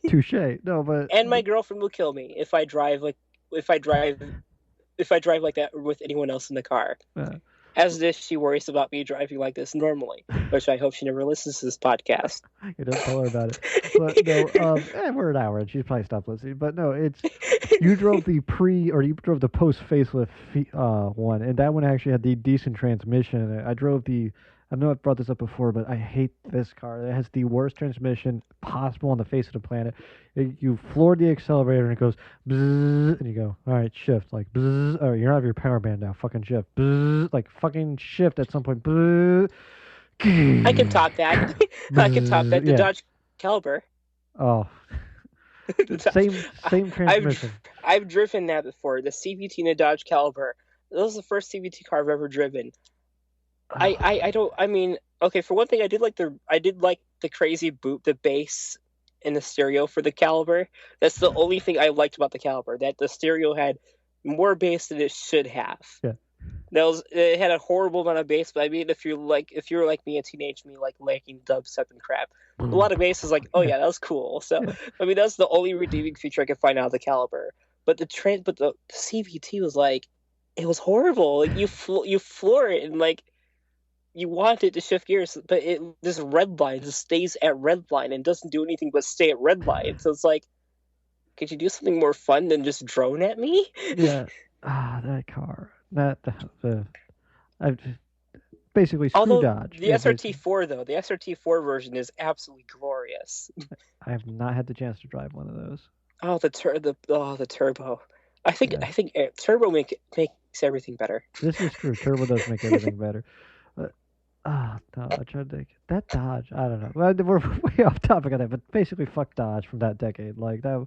Touche. No, but And my girlfriend will kill me if I drive if I drive like that with anyone else in the car. uh, As if she worries about me driving like this normally, which I hope she never listens to this podcast. you don't tell her about it. But no, we're an hour and she's probably stopped listening. But no, it's you drove the you drove the post facelift one, and that one actually had the decent transmission. I drove the. I know I've brought this up before, but I hate this car. It has the worst transmission possible on the face of the planet. You floor the accelerator and it goes bzzz, and you go, all right, shift, like bzzz. Oh, you're out of your power band now. Fucking shift, bzzz, like fucking shift at some point. Bzzz, I can top that. I can top that. The yeah. Dodge Caliber. Oh, same I've transmission. I've driven that before. The CVT in a Dodge Caliber. That was the first CVT car I've ever driven. I don't. I mean, okay. For one thing, I did like the crazy boot, the bass, and the stereo for the Caliber. That's the only thing I liked about the Caliber. That the stereo had more bass than it should have. Yeah. It had a horrible amount of bass, but I mean, if you're like me, a teenage me, like liking dubstep and crap, a lot of bass is like, oh yeah, that was cool. So Yeah. I mean, that's the only redeeming feature I could find out of the Caliber. But the CVT was like, it was horrible. Like you floor it and like you want it to shift gears, but it this red line just stays at red line and doesn't do anything but stay at red line. So it's like, could you do something more fun than just drone at me? Yeah. That car. I've basically screw Although Dodge. the Yeah, SRT4 though, the SRT4 version is absolutely glorious. I have not had the chance to drive one of those. Oh, the turbo. Yeah. I think turbo makes everything better. This is true. Turbo does make everything better. But no, I tried to think. That Dodge. I don't know. Well, we're way off topic on that, but basically, fuck Dodge from that decade. Like that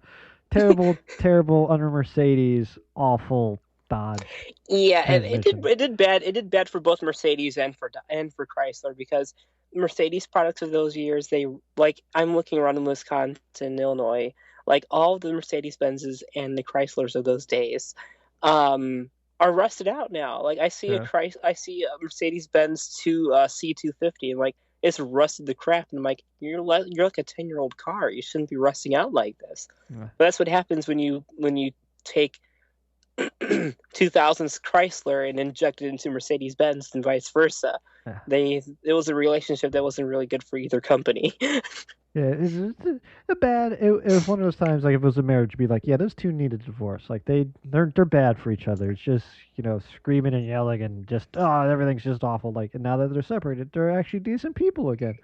terrible, terrible under Mercedes, awful Dodge Yeah, and transmission. it did bad for both Mercedes and for Chrysler because Mercedes products of those years, they like I'm looking around in Wisconsin, Illinois, like all the Mercedes Benzes and the Chryslers of those days, are rusted out now. Like Yeah. I see a Mercedes Benz C250 and like it's rusted the crap, and I'm like, you're like a 10-year-old car. You shouldn't be rusting out like this. Yeah. But that's what happens when you take 2000s Chrysler and injected into Mercedes Benz and vice versa. Yeah. It was a relationship that wasn't really good for either company. Yeah, it's a bad. It was one of those times like if it was a marriage, be like, yeah, those two need a divorce. Like they're bad for each other. It's just screaming and yelling and just everything's just awful. Like and now that they're separated, they're actually decent people again.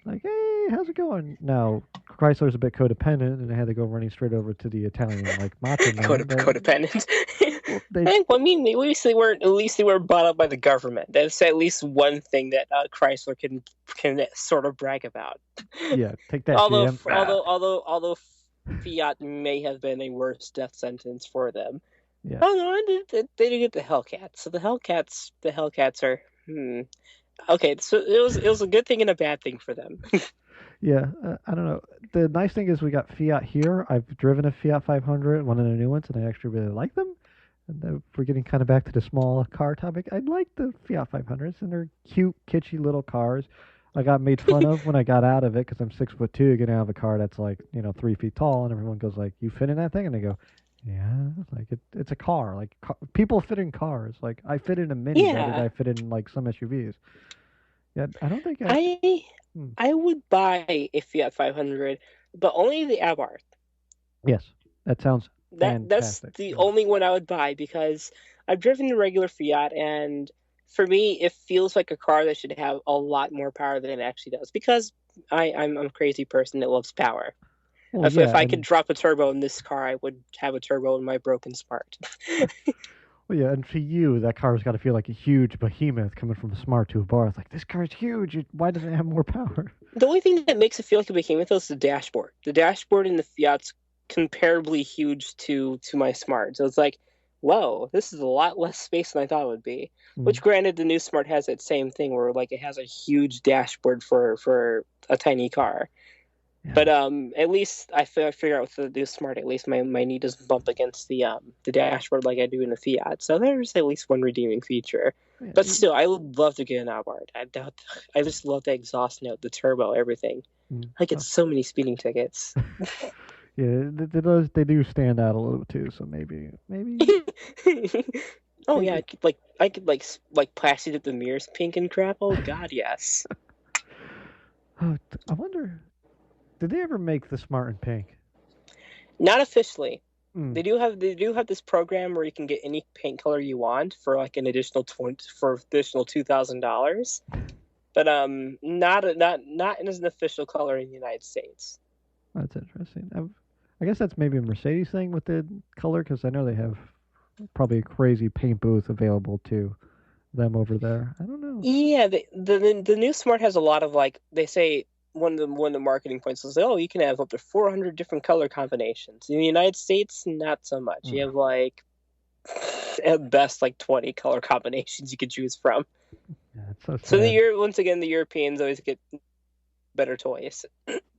Like hey, how's it going? Now Chrysler's a bit codependent, and they had to go running straight over to the Italian like macho man. Codependent. They I mean, at least they weren't bought up by the government. That's at least one thing that Chrysler can sort of brag about. yeah, take that, Although GM. although Fiat may have been a worse death sentence for them. Yeah. Oh no, they did get the Hellcats. So the Hellcats are okay. So it was a good thing and a bad thing for them. Yeah, I don't know. The nice thing is we got Fiat here. I've driven a Fiat 500, one of the new ones, and I actually really like them. And we're getting kind of back to the small car topic. I like the Fiat 500s, and they're cute, kitschy little cars. I got made fun of when I got out of it because I'm 6'2", getting out of a car that's like 3 feet tall, and everyone goes like, "You fit in that thing?" And I go, "Yeah." Like it's a car. Like people fit in cars. Like I fit in a Mini better than Yeah, I fit in like some SUVs. Yeah, I don't think I. I Hmm. I would buy a Fiat 500, but only the Abarth. Yes, that sounds That's fantastic. the Yeah. only one I would buy because I've driven the regular Fiat and for me, it feels like a car that should have a lot more power than it actually does because I'm a crazy person that loves power. Well, If yeah, I could and drop a turbo in this car, I would have a turbo in my broken Smart. well, yeah, and for you, that car's got to feel like a huge behemoth coming from a Smart to a bar. It's like this car's huge. Why doesn't it have more power? The only thing that makes it feel like a behemoth is the dashboard. The dashboard in the Fiat's comparably huge to my Smart. So it's like, whoa, this is a lot less space than I thought it would be. Mm, Which, granted, the new Smart has that same thing where like it has a huge dashboard for a tiny car. yeah, But at least I figure out with the new Smart, at least my knee doesn't bump against the dashboard like I do in the Fiat. So there's at least one redeeming feature. yeah, But still, I would love to get an Abarth. I just love the exhaust note, the turbo, everything. mm, I get oh, so many speeding tickets. yeah. They do stand out a little too. So Oh yeah, maybe. I could like plastic up the mirrors pink and crap. Oh god, yes. Oh, I wonder, did they ever make the Smart in pink? Not officially. Mm, They do have this program where you can get any paint color you want for like an additional $2,000. But not as an official color in the United States. that's interesting. I guess that's maybe a Mercedes thing with the color because I know they have probably a crazy paint booth available to them over there. I don't know. Yeah, the new Smart has a lot of like they say one of the marketing points is oh you can have up to 400 different color combinations. In the United States, not so much. You Mm, have like at best like 20 color combinations you could choose from. yeah, it's so So sad. once again the Europeans always get better toys.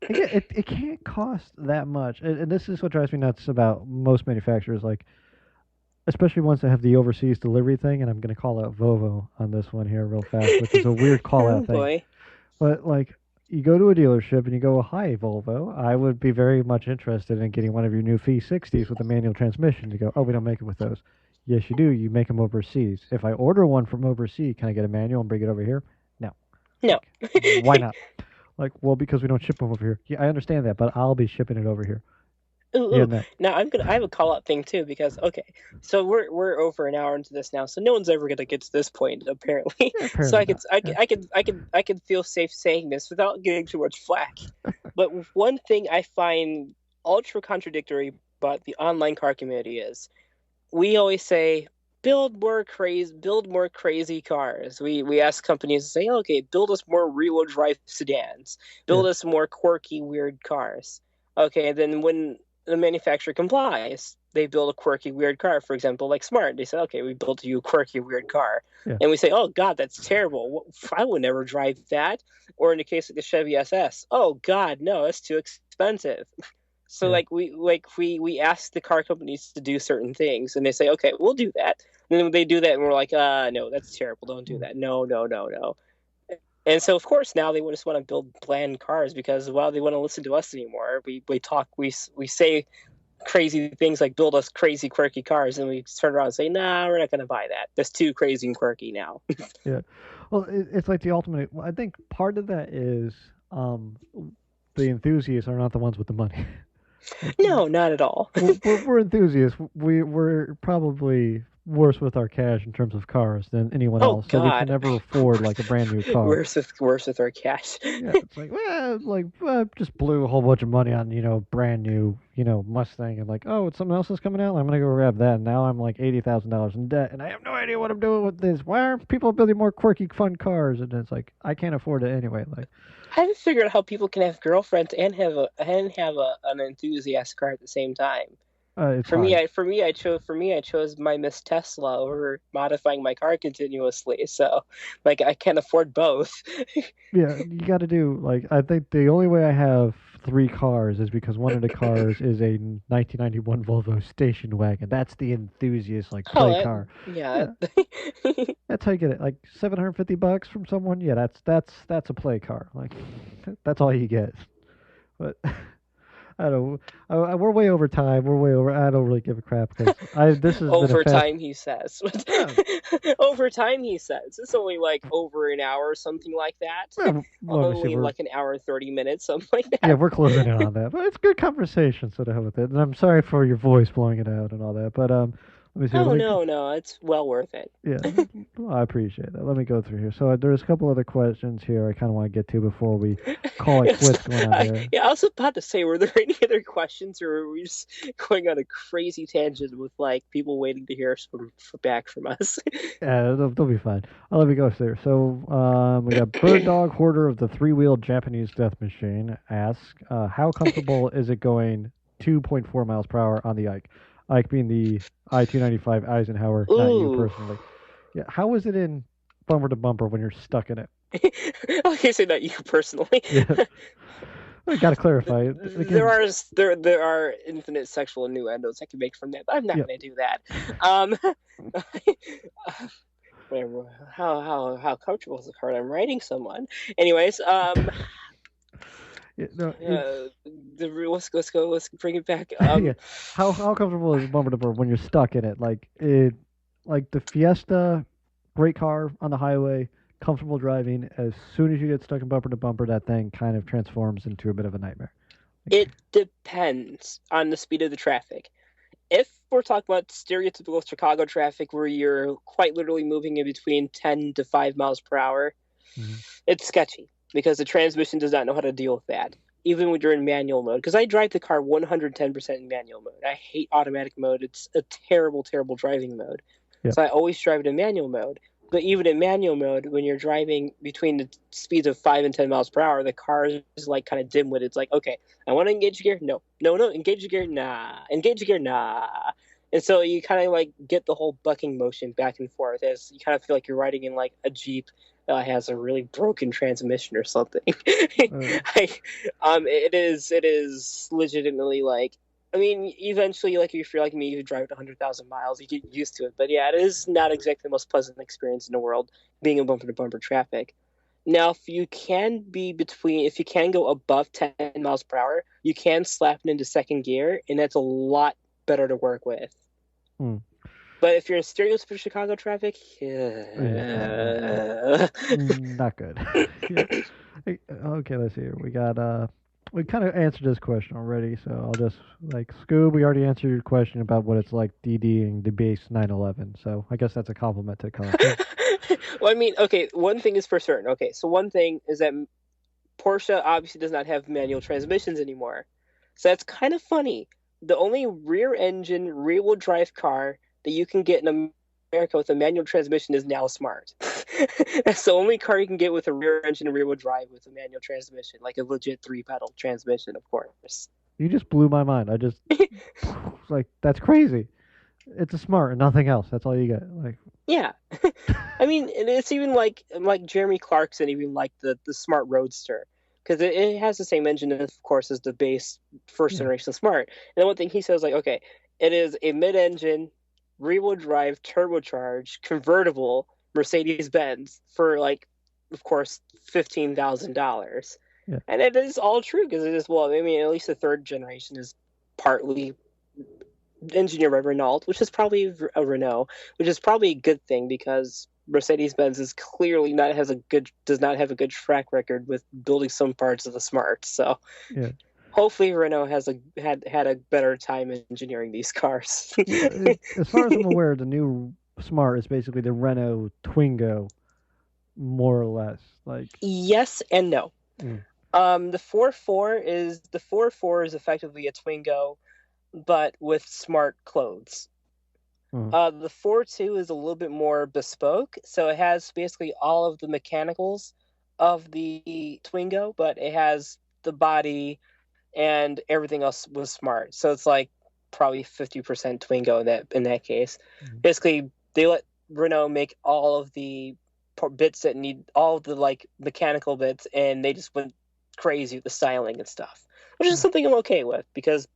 Again, it can't cost that much, and this is what drives me nuts about most manufacturers, like especially ones that have the overseas delivery thing. And I'm going to call out Volvo on this one here real fast, which is a weird call Oh out thing. boy. But like, you go to a dealership and you go, "Hi, Volvo. I would be very much interested in getting one of your new V60s with a manual transmission." You go, "Oh, we don't make it with those." Yes, you do. You make them overseas. If I order one from overseas, can I get a manual and bring it over here? No. No. Like, why not? Like, well, because we don't ship them over here. Yeah, I understand that, but I'll be shipping it over here. Ooh, Yeah, ooh. no. Now I have a call out thing too because okay, so we're over an hour into this now, so no one's ever gonna get to this point apparently. Yeah, So apparently not. Yeah. I could feel safe saying this without getting too much flack. But one thing I find ultra contradictory about the online car community is we always say build more crazy cars. We ask companies to say, okay, build us more rear-wheel drive sedans, Yeah. build us more quirky, weird cars. Okay, and then when the manufacturer complies, they build a quirky, weird car. For example, like Smart, they say, okay, we built you a quirky, weird car, Yeah. and we say, oh God, that's terrible. I would never drive that. Or in the case of the Chevy SS, oh God, no, that's too expensive. So Yeah. we ask the car companies to do certain things, and they say, okay, we'll do that. And then they do that, and we're like, no, that's terrible. Don't do Mm. that. No, no, no, no. And so of course now they just want to build bland cars because well they want to listen to us anymore. We talk we say crazy things like build us crazy quirky cars, and we turn around and say nah we're not going to buy that. That's too crazy and quirky now. Yeah. Well, it's like the ultimate. Well, I think part of that is um, the enthusiasts are not the ones with the money. Like, No, not at all. we're enthusiasts. We're probably worse with our cash in terms of cars than anyone Oh else. So we can God. never afford like a brand new car. Worse with our cash. Yeah, it's like, well, like just blew a whole bunch of money on brand new Mustang, and like, oh, it's something else is coming out. I'm gonna go grab that. And now I'm like $80,000 in debt, and I have no idea what I'm doing with this. Why aren't people building more quirky, fun cars? And it's like I can't afford it anyway. Like, I haven't figured out how people can have girlfriends and have an enthusiast car at the same time. it's hard. For me I chose my Miss Tesla over modifying my car continuously. So like I can't afford both. Yeah, you got to do like I think the only way I have three cars is because one of the cars is a 1991 Volvo station wagon. That's the enthusiast like Oh, play car. yeah. Yeah, that's how you get it. Like $750 from someone. Yeah, that's a play car. Like that's all you get. But I don't. We're way over time. We're way over. I don't really give a crap because I. This has been a Over fast. time, he says. Oh, Over time, he says. It's only like over an hour or something like that. well, obviously Only we're like an hour and 30 minutes, something like yeah that. we're closing in on that, but it's good conversation. So to hell with it. And I'm sorry for your voice blowing it out and all that. But Let me see. Oh no, no, it's well worth it. Yeah, well, I appreciate that. Let me go through here. So there's a couple other questions here I kind of want to get to before we call it Yes, quits going on here. yeah, I was about to say, were there any other questions, or were we just going on a crazy tangent with like people waiting to hear back from us? Yeah, they'll be fine. Let me go through. So we got Bird Dog Hoarder of the three-wheeled Japanese Death Machine asks, how comfortable is it going 2.4 miles per hour on the Ike? Ike being the I-295 Eisenhower, not you Ooh. personally. Yeah, how is it in bumper to bumper when you're stuck in it? Okay, so not you personally. Yeah, I gotta clarify There again. are there are infinite sexual innuendos I can make from that, but I'm not Yeah, going to do that. Um, whatever. How comfortable is the card? I'm writing someone. Anyways, yeah, no, it's uh, let's bring it back. yeah. How comfortable is bumper to bumper when you're stuck in it? Like the Fiesta, great car on the highway, comfortable driving. As soon as you get stuck in bumper to bumper, that thing kind of transforms into a bit of a nightmare. Like, It depends on the speed of the traffic. If we're talking about stereotypical Chicago traffic where you're quite literally moving in between 10 to 5 miles per hour, mhm. it's sketchy because the transmission does not know how to deal with that, even when you're in manual mode. Because I drive the car 110% in manual mode. I hate automatic mode. It's a terrible, terrible driving mode. Yeah, So I always drive it in manual mode. But even in manual mode, when you're driving between the speeds of 5 and 10 miles per hour, the car is like kind of dim-witted. It's like, okay, I want to engage gear. No, no, no. Engage gear. Nah. Engage gear. Nah. And so you kind of like get the whole bucking motion back and forth as you kind of feel like you're riding in like a Jeep that has a really broken transmission or something. uh, It is legitimately like, I mean, eventually, like if you're like me, you drive it 100,000 miles, you get used to it. But yeah, it is not exactly the most pleasant experience in the world being in bumper to bumper traffic. Now, if you can go above 10 miles per hour, you can slap it into second gear, and that's a lot better to work with. mm, But if you're in stereotypical Chicago traffic, yeah, not good. Yeah. Okay, let's see here. We kind of answered this question already, so I'll just like Scoob. We already answered your question about what it's like DDing the base 911. So I guess that's a compliment to the car. well, I mean, okay, one thing is for certain. Okay, so one thing is that Porsche obviously does not have manual transmissions anymore. So that's kind of funny. The only rear engine, rear wheel drive car that you can get in America with a manual transmission is now Smart. That's the only car you can get with a rear engine and rear wheel drive with a manual transmission, like a legit three pedal transmission, of course. You just blew my mind. I just like that's crazy. It's a smart and nothing else. That's all you get. Like, Yeah. I mean, it's even like Jeremy Clarkson even like the Smart Roadster because it has the same engine, of course, as the base first yeah, generation Smart. And the one thing he says, like, okay, it is a mid-engine, rear-wheel drive, turbocharged, convertible Mercedes Benz for like, of course, $15,000. yeah. And it is all true because it is well, I mean, at least the third generation is partly engineered by Renault, which is probably a Renault, which is probably a good thing because Mercedes Benz is clearly not has a good does not have a good track record with building some parts of the Smart. So Yeah. hopefully Renault has had a better time engineering these cars. Well, as far as I'm aware, the new Smart is basically the Renault Twingo, more or less. Like, Yes and no. mm, The 4.4 is effectively a Twingo, but with smart clothes. mm, The 4.2 is a little bit more bespoke, so it has basically all of the mechanicals of the Twingo, but it has the body and everything else was smart. So it's like probably 50% Twingo in that case. mm, Basically, they let Renault make all of the bits that need all of the like mechanical bits, and they just went crazy with the styling and stuff, which is mm, something I'm okay with because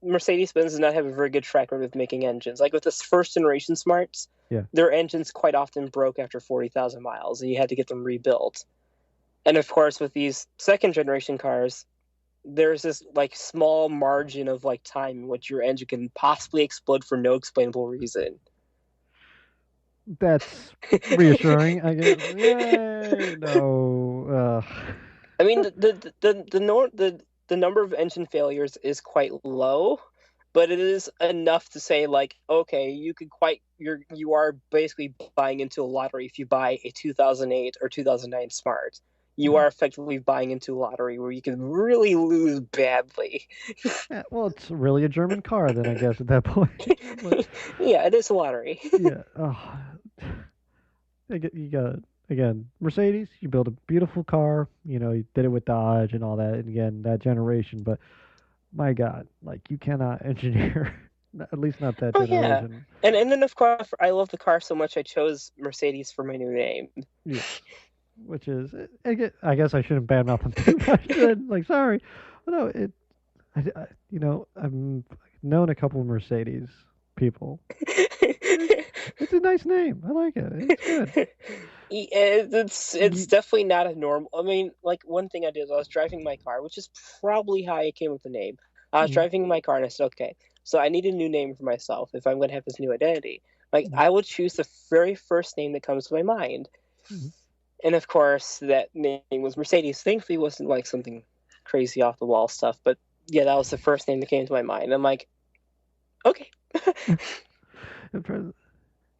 Mercedes Benz does not have a very good track record with making engines. Like with the first generation Smarts, yeah. their engines quite often broke after 40,000 miles, and you had to get them rebuilt. And of course, with these second generation cars, there's this like small margin of like time in which your engine can possibly explode for no explainable reason. That's reassuring, I guess. Yay! No. I mean, the number of engine failures is quite low, but it is enough to say like, okay, you are basically buying into a lottery if you buy a 2008 or 2009 Smart. You Yeah. are effectively buying into a lottery where you can really lose badly. Yeah, well, it's really a German car then, I guess, at that point. But Yeah, it is a lottery. yeah, oh, you got again Mercedes. You build a beautiful car. You know, you did it with Dodge and all that. And again, that generation. But my God, like you cannot engineer, at least not that Oh yeah, generation. and then of course I love the car so much I chose Mercedes for my new name. Yes, which is I guess I shouldn't badmouth them too much. Then, like, sorry, but no, you know, I've known a couple of Mercedes people. It's it's a nice name. I like it. It's good. It's You, definitely not a normal. I mean, like one thing I did, I was driving my car, which is probably how I came up with the name. I was mm, driving my car and I said, okay, so I need a new name for myself if I'm going to have this new identity. Like mm, I would choose the very first name that comes to my mind, mm. and of course that name was Mercedes. Thankfully, it wasn't like something crazy off the wall stuff, but yeah, that was the first name that came to my mind. I'm like, okay.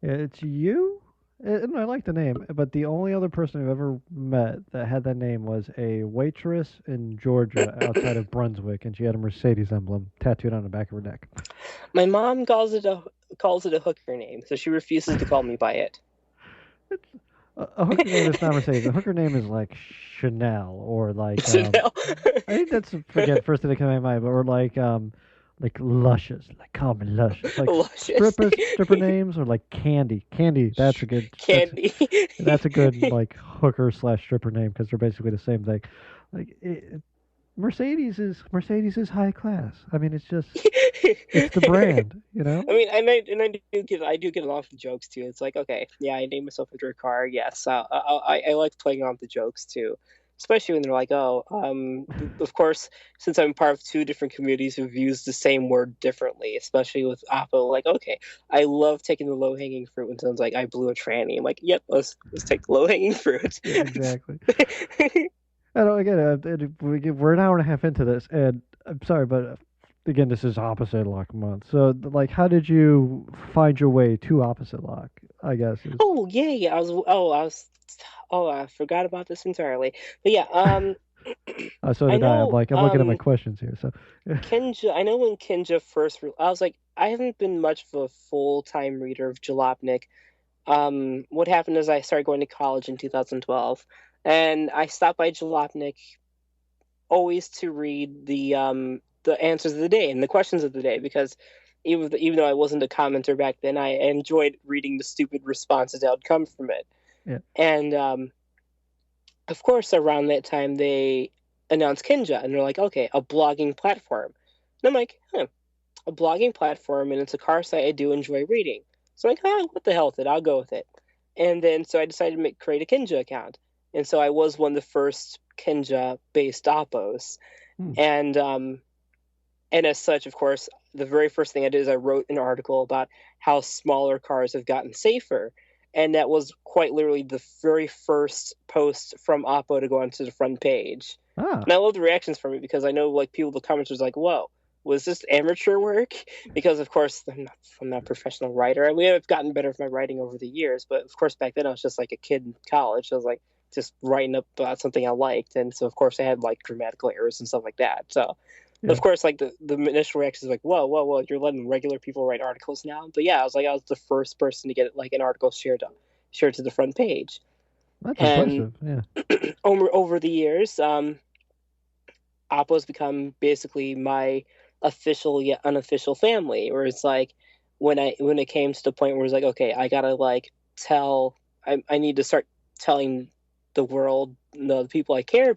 Yeah, it's you. And I like the name, but the only other person I've ever met that had that name was a waitress in Georgia outside of Brunswick, and she had a Mercedes emblem tattooed on the back of her neck. My mom calls it a hooker name, so she refuses to call me by it. It's a hooker name is not Mercedes. A hooker name is like Chanel or like Chanel. I think that's forget first thing that came to my mind, but or like luscious, like call me luscious, like Luscious. stripper names or like candy. Candy. That's a good like hooker slash stripper name because they're basically the same thing. Like Mercedes is high class. I mean, it's the brand, you know. I mean, and I do get a lot of jokes too. It's like, okay, yeah, I named myself after a car. Yes, I like playing on the jokes too, especially when they're like, oh, of course, since I'm part of two different communities who've used the same word differently, especially with Oppo. Like, okay, I love taking the low hanging fruit when someone's like, I blew a tranny. I'm like, yep, let's take the low hanging fruit. Yeah, exactly. I don't again. We're an hour and a half into this, and I'm sorry, but again, this is opposite lock month. So, like, how did you find your way to opposite lock? I guess is. Oh yeah, yeah. I forgot about this entirely. But yeah, So I did I. I'm know like, I'm looking at my questions here. So, Kinja. I know when Kinja first, I was like, I haven't been much of a full-time reader of Jalopnik. What happened is I started going to college in 2012, and I stopped by Jalopnik always to read the answers of the day and the questions of the day because even though I wasn't a commenter back then, I enjoyed reading the stupid responses that would come from it. yeah. And of course, around that time, they announced Kinja, and they're like, okay, a blogging platform. And I'm like, a blogging platform, and it's a car site I do enjoy reading. So I'm like, what the hell with it? I'll go with it. And then so I decided to create a Kinja account. And so I was one of the first Kinja-based oppos. Hmm. And as such, of course, the very first thing I did is I wrote an article about how smaller cars have gotten safer. And that was quite literally the very first post from Oppo to go onto the front page. Ah. And I love the reactions from it because I know like people, the comments was like, whoa, was this amateur work? Because of course I'm not a professional writer. I mean, I've gotten better at my writing over the years, but of course back then I was just like a kid in college. I was like just writing up about something I liked. And so of course I had like grammatical errors and stuff like that. So Yeah. of course, like the initial reaction is like, whoa, you're letting regular people write articles now. But yeah, I was the first person to get like an article shared to the front page. That's And impressive. Yeah. over the years, Oppo's become basically my official yet unofficial family. Where it's like when it came to the point where it's like, okay, I gotta like I need to start telling the world, the people I care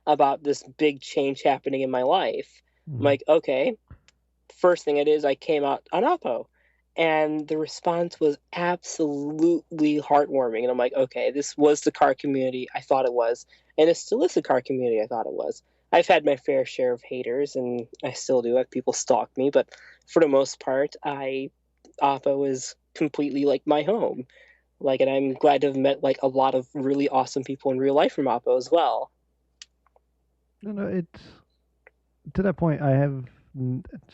about this big change happening in my life. I'm Hmm. like, okay, first thing it is, I came out on Oppo. And the response was absolutely heartwarming. And I'm like, okay, this was the car community I thought it was. And it still is the car community I thought it was. I've had my fair share of haters, and I still do. Have people stalk me, but for the most part, Oppo is completely like my home. Like, and I'm glad to have met like a lot of really awesome people in real life from Oppo as well. No, no, it's to that point. I have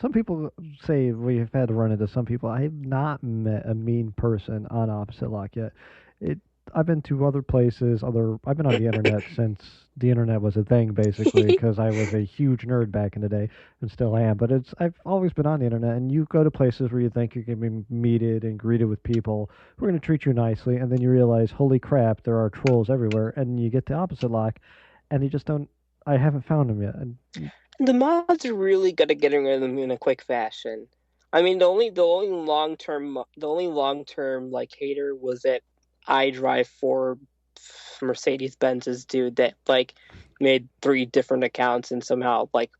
some people say we've had to run into some people. I have not met a mean person on Opposite Lock yet. It. I've been to other places. I've been on the internet since the internet was a thing, basically, because I was a huge nerd back in the day, and still am. But I've always been on the internet, and you go to places where you think you can be meted and greeted with people who are going to treat you nicely, and then you realize, holy crap, there are trolls everywhere, and you get to Opposite Lock, and you just don't. I haven't found them yet. And The mods are really good at getting rid of them in a quick fashion. I mean, the only long term like hater was that I drive for Mercedes Benz's dude that like made three different accounts and somehow like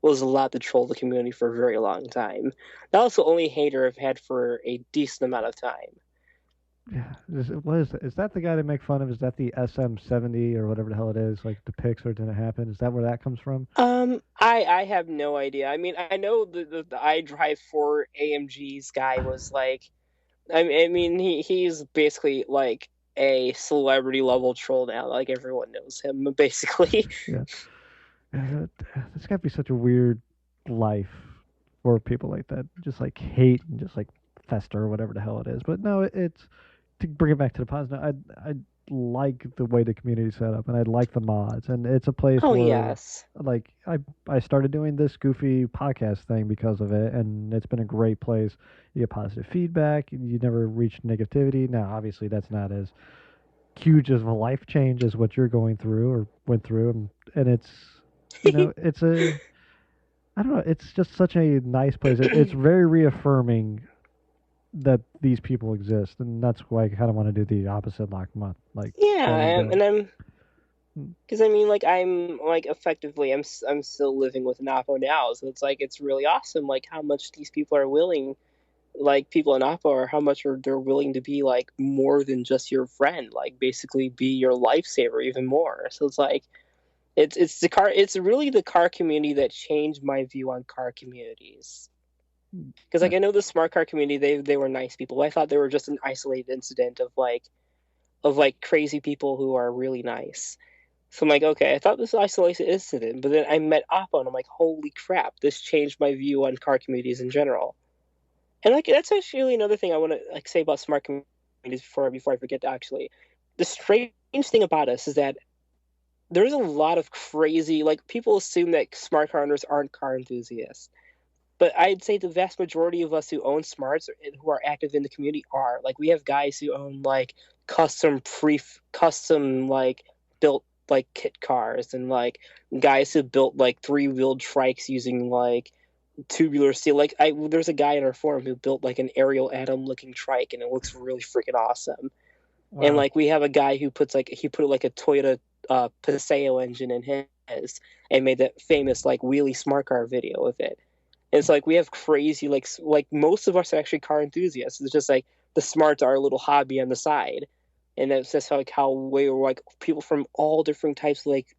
was allowed to troll the community for a very long time. That was the only hater I've had for a decent amount of time. yeah, what is that? Is that the guy they make fun of? Is that the SM70 or whatever the hell it is? Like the Pixar didn't happen. Is that where that comes from? I have no idea. I mean, I know the I drive for AMG's guy was like, I mean, he's basically like a celebrity level troll now. Like everyone knows him, basically. Yeah. This got to be such a weird life for people like that. Just like hate and just like fester or whatever the hell it is. But no, it's to bring it back to the positive. I like the way the community's set up, and I like the mods, and it's a place Oh where yes. like I started doing this goofy podcast thing because of it, and it's been a great place. You get positive feedback. You never reach negativity. Now, obviously, that's not as huge of a life change as what you're going through or went through, and it's it's a I don't know, it's just such a nice place. It's very reaffirming that these people exist, and that's why I kind of want to do the opposite lock month, like always Yeah, do. and I'm Mm, because I mean, like I'm like effectively, I'm still living with Napo now, so it's like it's really awesome, like how much these people are willing, like people in Napo are how much are they're willing to be like more than just your friend, like basically be your lifesaver even more. So it's like it's really the car community that changed my view on car communities. Because uh, like I know the smart car community, they were nice people. I thought they were just an isolated incident of like crazy people who are really nice. So I'm like, okay, I thought this was an isolated incident, but then I met Appa and I'm like, holy crap, this changed my view on car communities in general. And like that's actually another thing I want to like say about smart communities before I forget to actually. The strange thing about us is that there's a lot of crazy like people assume that smart car owners aren't car enthusiasts. But I'd say the vast majority of us who own smarts who are active in the community are. Like we have guys who own like custom like built like kit cars and like guys who built like three-wheeled trikes using like tubular steel. Like I there's a guy in our forum who built like an Ariel Atom looking trike and it looks really freaking awesome. And wow. like we have a guy who he put like a Toyota Paseo engine in his and made that famous like wheelie smart car video with it. And it's like we have crazy like most of us are actually car enthusiasts. It's just like the smarts are a little hobby on the side, and that's just like how we were like people from all different types like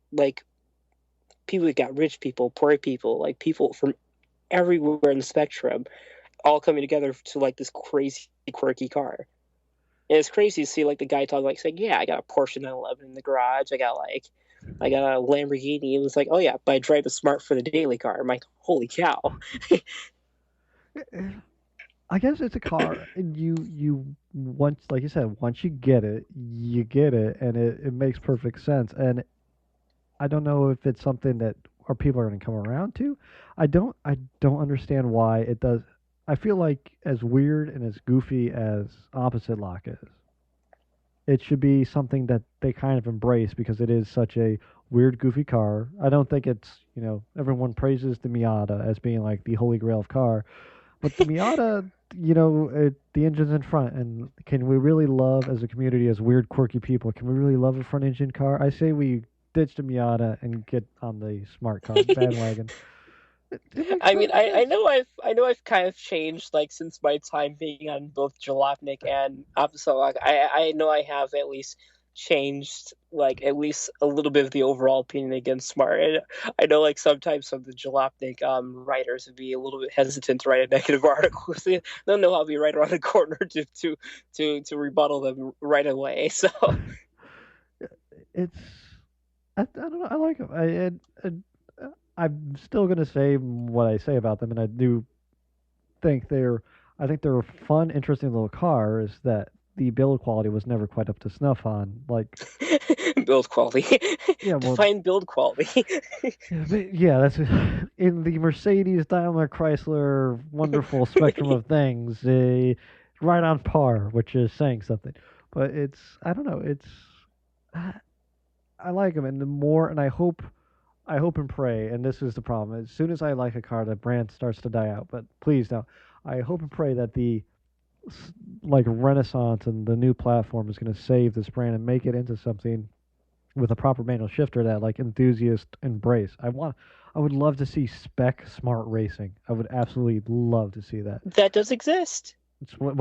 people that got rich people, poor people, like people from everywhere in the spectrum, all coming together to like this crazy quirky car. And it's crazy to see like the guy talking like saying, "Yeah, I got a Porsche 911 in the garage. I got a Lamborghini." It was like, "Oh yeah, but I drive a smart for the daily car." I'm like, "Holy cow!" I guess it's a car, and you once, like you said, once you get it, and it makes perfect sense. And I don't know if it's something that our people are going to come around to. I don't understand why it does. I feel like as weird and as goofy as Opposite Lock is, it should be something that they kind of embrace because it is such a weird, goofy car. I don't think it's, everyone praises the Miata as being like the holy grail of car, but the Miata, the engine's in front. And can we really love as a community, as weird, quirky people, can we really love a front engine car? I say we ditch the Miata and get on the smart car bandwagon. It makes I mean, perfect sense. I know I've kind of changed like since my time being on both Jalopnik and Oppositelock. I know I have at least changed like at least a little bit of the overall opinion against Smart. And I know like sometimes some of the Jalopnik writers would be a little bit hesitant to write a negative article. They don't know how to be right around the corner to rebuttal them right away. So It's I don't know. I like them. I'm still gonna say what I say about them, and I do think I think they're fun, interesting little cars that the build quality was never quite up to snuff on. Like, Build quality. yeah, well, Define build quality. yeah, yeah, that's in the Mercedes, Daimler, Chrysler wonderful spectrum of things, right on par, which is saying something. But it's, I don't know, I, I like them, and the more, and I hope and pray, and this is the problem. As soon as I like a car, the brand starts to die out. But please don't. I hope and pray that the like renaissance and the new platform is going to save this brand and make it into something with a proper manual shifter that like enthusiasts embrace. I would love to see spec smart racing. I would absolutely love to see that. That does exist. It's what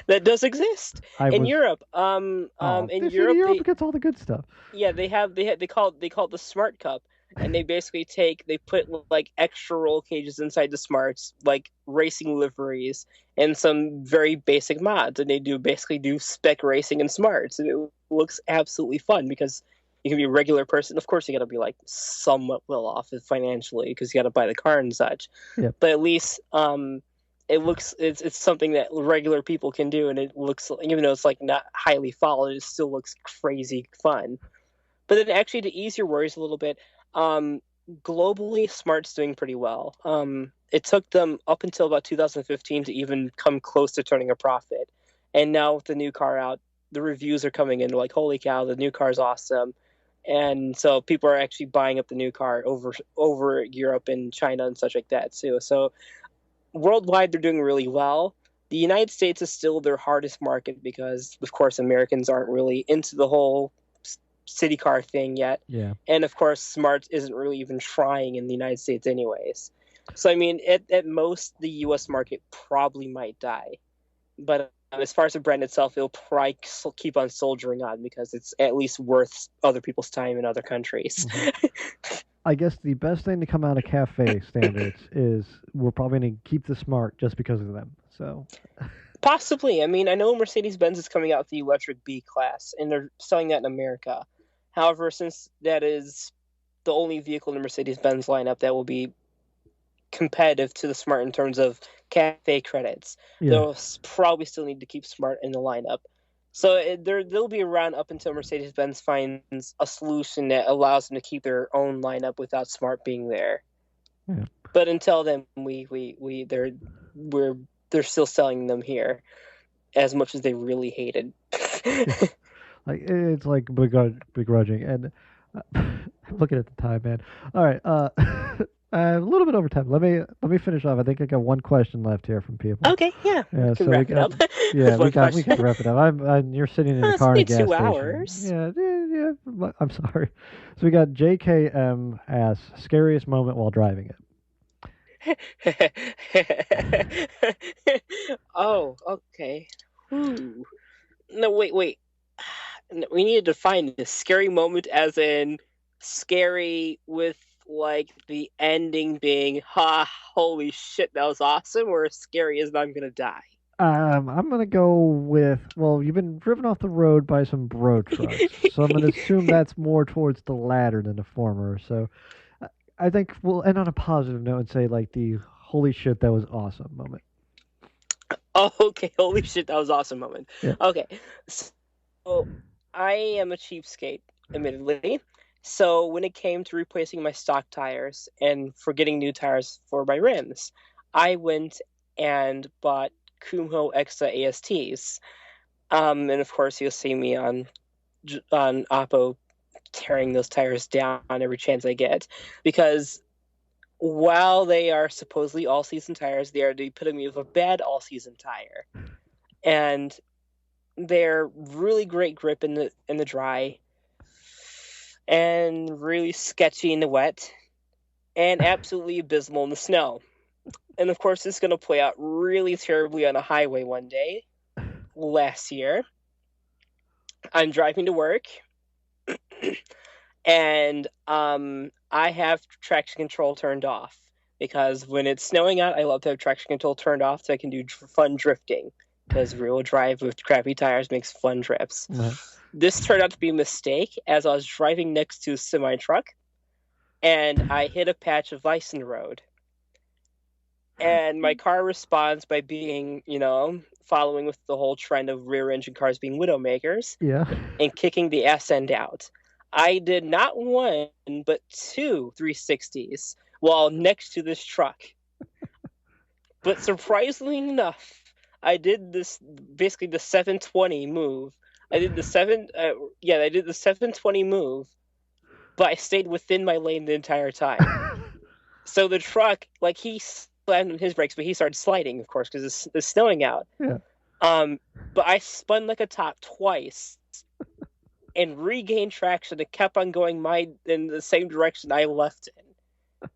That does exist I in was. Europe. Oh, In they see Europe, Europe gets all the good stuff. yeah, they call it the Smart Cup, and they basically they put like extra roll cages inside the Smarts, like racing liveries and some very basic mods, and they basically do spec racing in Smarts, and it looks absolutely fun because you can be a regular person. Of course, you got to be like somewhat well off financially because you got to buy the car and such, Yep. but at least it's something that regular people can do, and it looks, even though it's like not highly followed, it still looks crazy fun. But then actually to ease your worries a little bit, um, globally, Smart's doing pretty well. It took them up until about 2015 to even come close to turning a profit. And now with the new car out, the reviews are coming in like, holy cow, the new car's awesome. And so people are actually buying up the new car over Europe and China and such like that too. So worldwide, they're doing really well. The United States is still their hardest market because, of course, Americans aren't really into the whole city car thing yet. Yeah. And of course, Smart isn't really even trying in the United States, anyways. So, I mean, at most, the US market probably might die. But as far as the brand itself, it'll probably keep on soldiering on because it's at least worth other people's time in other countries. Mm-hmm. I guess the best thing to come out of cafe standards is we're probably going to keep the smart just because of them. So Possibly. I mean, I know Mercedes Benz is coming out with the electric B class, and they're selling that in America. However, since that is the only vehicle in the Mercedes Benz lineup that will be competitive to the Smart in terms of cafe credits, yeah, they'll probably still need to keep Smart in the lineup. So they'll be around up until Mercedes Benz finds a solution that allows them to keep their own lineup without Smart being there. yeah. But until then, they're still selling them here as much as they really hated. Like it's like begrudging, and I'm looking at the time, man. All right, a little bit over time. Let me finish off. I think I got one question left here from people. Okay, yeah, we Yeah, can so we wrap it got up. yeah One we got question. to wrap it up. You're sitting in a It's car in a only gas two station. hours. Yeah, yeah, yeah. I'm sorry. So we got JKM asks scariest moment while driving it. Oh, okay. Whew. No, wait. No, we need to define this scary moment as in scary with like the ending being, ha, holy shit, that was awesome, or scary as I'm gonna die. I'm gonna go with well, you've been driven off the road by some bro trucks, so I'm gonna assume that's more towards the latter than the former. So I think we'll end on a positive note and say like the holy shit that was awesome moment. Oh, okay, holy shit, that was awesome moment. Yeah. Okay, so I am a cheapskate, admittedly. So when it came to replacing my stock tires and for getting new tires for my rims, I went and bought Kumho Extra ASTs. And of course, you'll see me on Oppo tearing those tires down every chance I get, because while they are supposedly all-season tires, they are the epitome of a bad all-season tire, and they're really great grip in the dry, and really sketchy in the wet, and absolutely abysmal in the snow. And of course, this is going to play out really terribly on a highway one day. Last year, I'm driving to work, and I have traction control turned off because when it's snowing out, I love to have traction control turned off so I can do fun drifting. Because rear-wheel drive with crappy tires makes fun trips. Uh-huh. This turned out to be a mistake as I was driving next to a semi truck. and I hit a patch of ice in the road. And my car responds by being, following with the whole trend of rear engine cars being widowmakers Yeah. and kicking the ass end out. I did not one, but two 360s while next to this truck. But surprisingly enough, I did this basically the 720 move. I did the I did the 720 move, but I stayed within my lane the entire time. So the truck, like he slammed on his brakes, but he started sliding, of course, because it's snowing out. Yeah. But I spun like a top twice and regained traction and kept on going in the same direction I left in.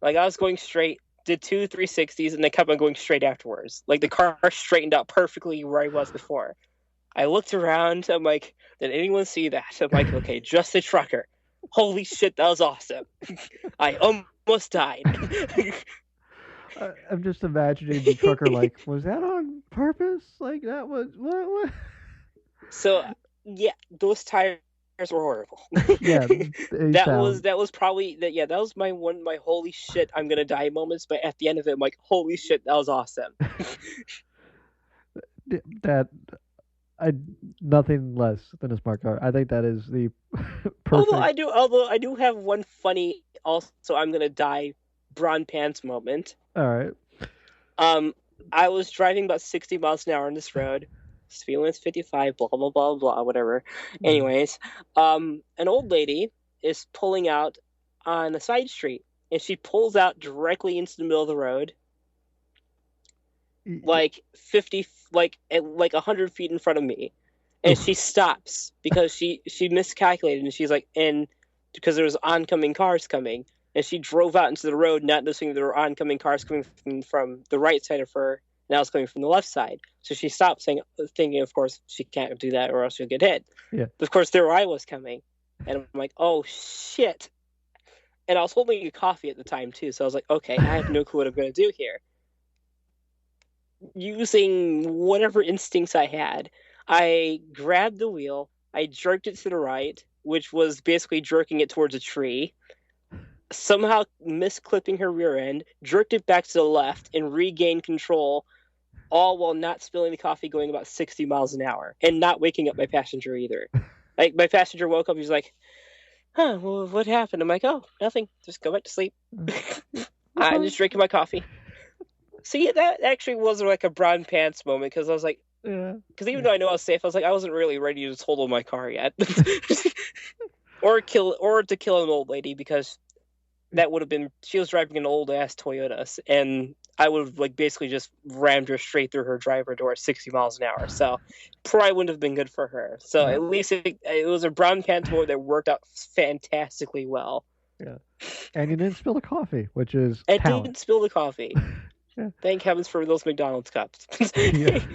Like I was going straight, did two 360s, and then kept on going straight afterwards. Like the car straightened out perfectly where I was before. I looked around. I'm like, did anyone see that? I'm like, okay, just the trucker. Holy shit, that was awesome. I almost died. I'm just imagining the trucker like, was that on purpose? Like that was what? So yeah, those tires were horrible. Yeah, they sound. that was probably that. Yeah, that was my holy shit I'm gonna die moments. But at the end of it, I'm like, holy shit, that was awesome. That I nothing less than a smart car. I think that is the Although perfect. I do have one funny also I'm gonna die brawn pants moment. All right. Um, I was driving about 60 miles an hour on this road. Speed limit's 55, blah blah blah blah, whatever. Mm. Anyways, an old lady is pulling out on a side street, and she pulls out directly into the middle of the road, like 50, like 100 feet in front of me, and Oof. she stops because she miscalculated, and she's like, and because there was oncoming cars coming, and she drove out into the road, not noticing there were oncoming cars coming from the right side of her. Now it's coming from the left side. So she stopped thinking, of course, she can't do that or else she'll get hit. Yeah. But of course, there I was coming. And I'm like, oh, shit. And I was holding a coffee at the time, too. So I was like, okay, I have no clue what I'm going to do here. Using whatever instincts I had, I grabbed the wheel, I jerked it to the right, which was basically jerking it towards a tree, somehow misclipping her rear end, jerked it back to the left, and regained control, all while not spilling the coffee going about 60 miles an hour and not waking up my passenger either. Like, my passenger woke up, he's like, huh, well, what happened? I'm like, oh, nothing. Just go back to sleep. I'm just drinking my coffee. So yeah, that actually was like a brown pants moment because I was like, Yeah. because even though I know I was safe, I was like, I wasn't really ready to total my car yet, or to kill an old lady because that would have been she was driving an old ass Toyota, and I would have like basically just rammed her straight through her driver door at 60 miles an hour. So probably wouldn't have been good for her. So Yeah. at least it was a brown pants moment that worked out fantastically well. Yeah. And you didn't spill the coffee, which is I talent. didn't spill the coffee. Yeah. Thank heavens for those McDonald's cups. Yeah.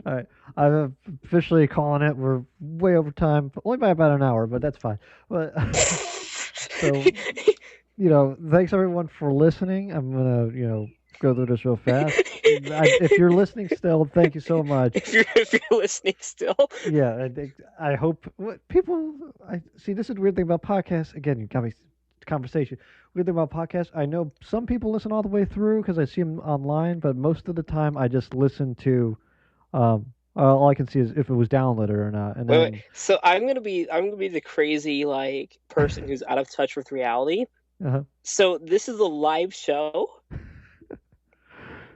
All right. I'm officially calling it. We're way over time, only by about an hour, but that's fine. But so thanks everyone for listening. I'm gonna go through this real fast. If you're listening still, thank you so much. If you're listening still, Yeah, I hope people. I see. This is the weird thing about podcasts. Again, you got me conversation. Weird thing about podcasts. I know some people listen all the way through because I see them online, but most of the time I just listen to. All I can see is if it was downloaded or not, and wait. then So I'm gonna be the crazy like person who's out of touch with reality. uh, So this is a live show.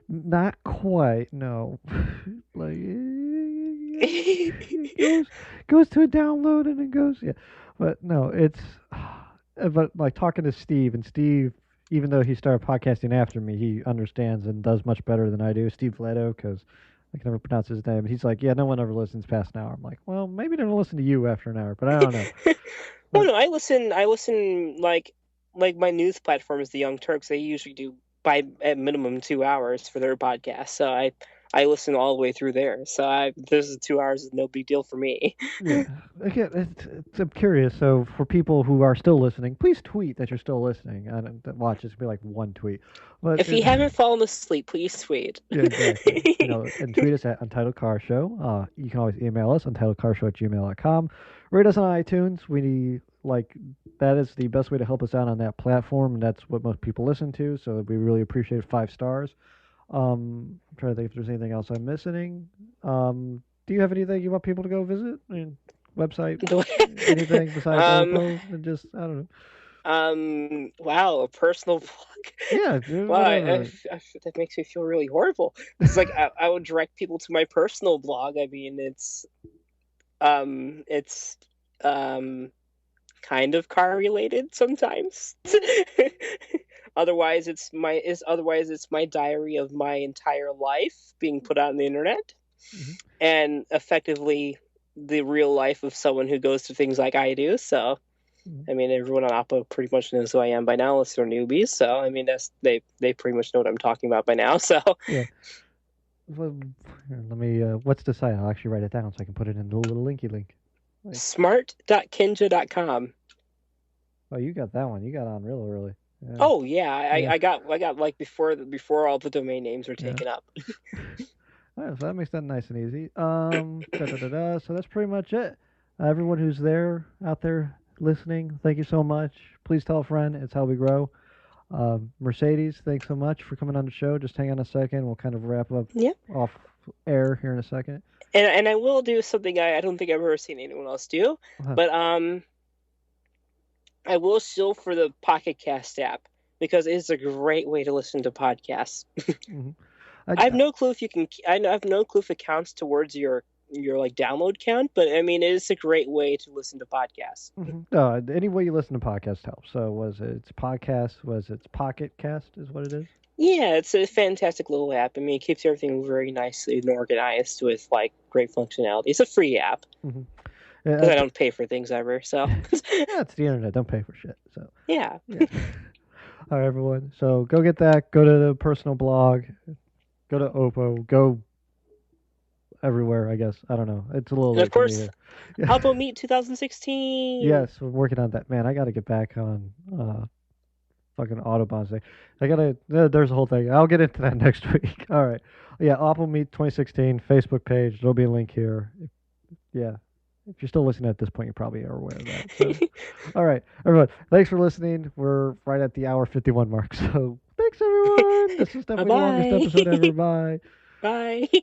not quite. No, like it goes to a download and it goes but no, it's but like talking to Steve, and Steve, even though he started podcasting after me, he understands and does much better than I do. Steve Leto, because I can never pronounce his name. He's like, yeah, no one ever listens past an hour. I'm like, well, maybe they're gonna listen to you after an hour, but I don't know. Oh But no, I listen like my news platform is the Young Turks. They usually do by at minimum 2 hours for their podcast. So I listen all the way through there. So this is 2 hours is no big deal for me. Yeah. Again, I'm curious. So for people who are still listening, please tweet that you're still listening. I don't watch. It's be like one tweet, but If you haven't fallen asleep, please tweet. yeah, exactly. And tweet us at Untitled Car Show. You can always email us, untitledcarshow@gmail.com. Rate us on iTunes. That is the best way to help us out on that platform, and that's what most people listen to. So we really appreciate 5 stars. I'm trying to think if there's anything else I'm missing. Do you have anything you want people to go visit? I mean, website, anything besides um, Oppo, and just I don't know. wow, a personal blog. Yeah, Wow, whatever. that makes me feel really horrible. It's like I would direct people to my personal blog. I mean, it's um kind of car related sometimes. Otherwise it's my diary of my entire life being put out on the internet, Hmm. and effectively the real life of someone who goes through things like I do. So Hmm. I mean, everyone on Oppo pretty much knows who I am by now, unless they're newbies. So I mean, they pretty much know what I'm talking about by now. So Yeah. Well, here, let me. What's the site? I'll actually write it down so I can put it in the little linky link. Like, smart.kinja.com. oh, you got that one. You got on real early. Yeah. Oh yeah, Yeah. I got like before all the domain names were Yeah. taken up. Alright, so that makes that nice and easy. Da. So that's pretty much it. Everyone who's out there listening, thank you so much. Please tell a friend. It's how we grow. Mercedes, thanks so much for coming on the show. Just hang on a second. We'll kind of wrap up Yeah, off air here in a second. and I will do something I don't think I've ever seen anyone else do, Uh, but I will still for the Pocket Cast app because it's a great way to listen to podcasts. mhm. I have no clue if you can. I have no clue if it counts towards your like download count, but I mean, it is a great way to listen to podcasts. No, any way you listen to podcasts helps. So it's podcast? Was it's Pocket Cast? Is what it is? Yeah, it's a fantastic little app. I mean, it keeps everything very nicely and organized with like great functionality. It's a free app Mm-hmm. because I don't pay for things ever. So Yeah, it's the internet. Don't pay for shit. So yeah, yeah. All right, everyone. So go get that. Go to the personal blog. Go to Oppo. Go everywhere. I guess I don't know. It's a little and of late for me course, here. Yeah. Oppo Meet 2016. Yes, we're working on that. Man, I got to get back on fucking Autobahn thing. I gotta. There's a whole thing. I'll get into that next week. All right. Yeah, Oppo Meet 2016 Facebook page. There'll be a link here. Yeah. If you're still listening at this point, you probably are aware of that. So, all right, everyone. Thanks for listening. We're right at the hour 51 mark. So, thanks, everyone. This is Bye definitely the longest bye. episode ever. Bye. Bye.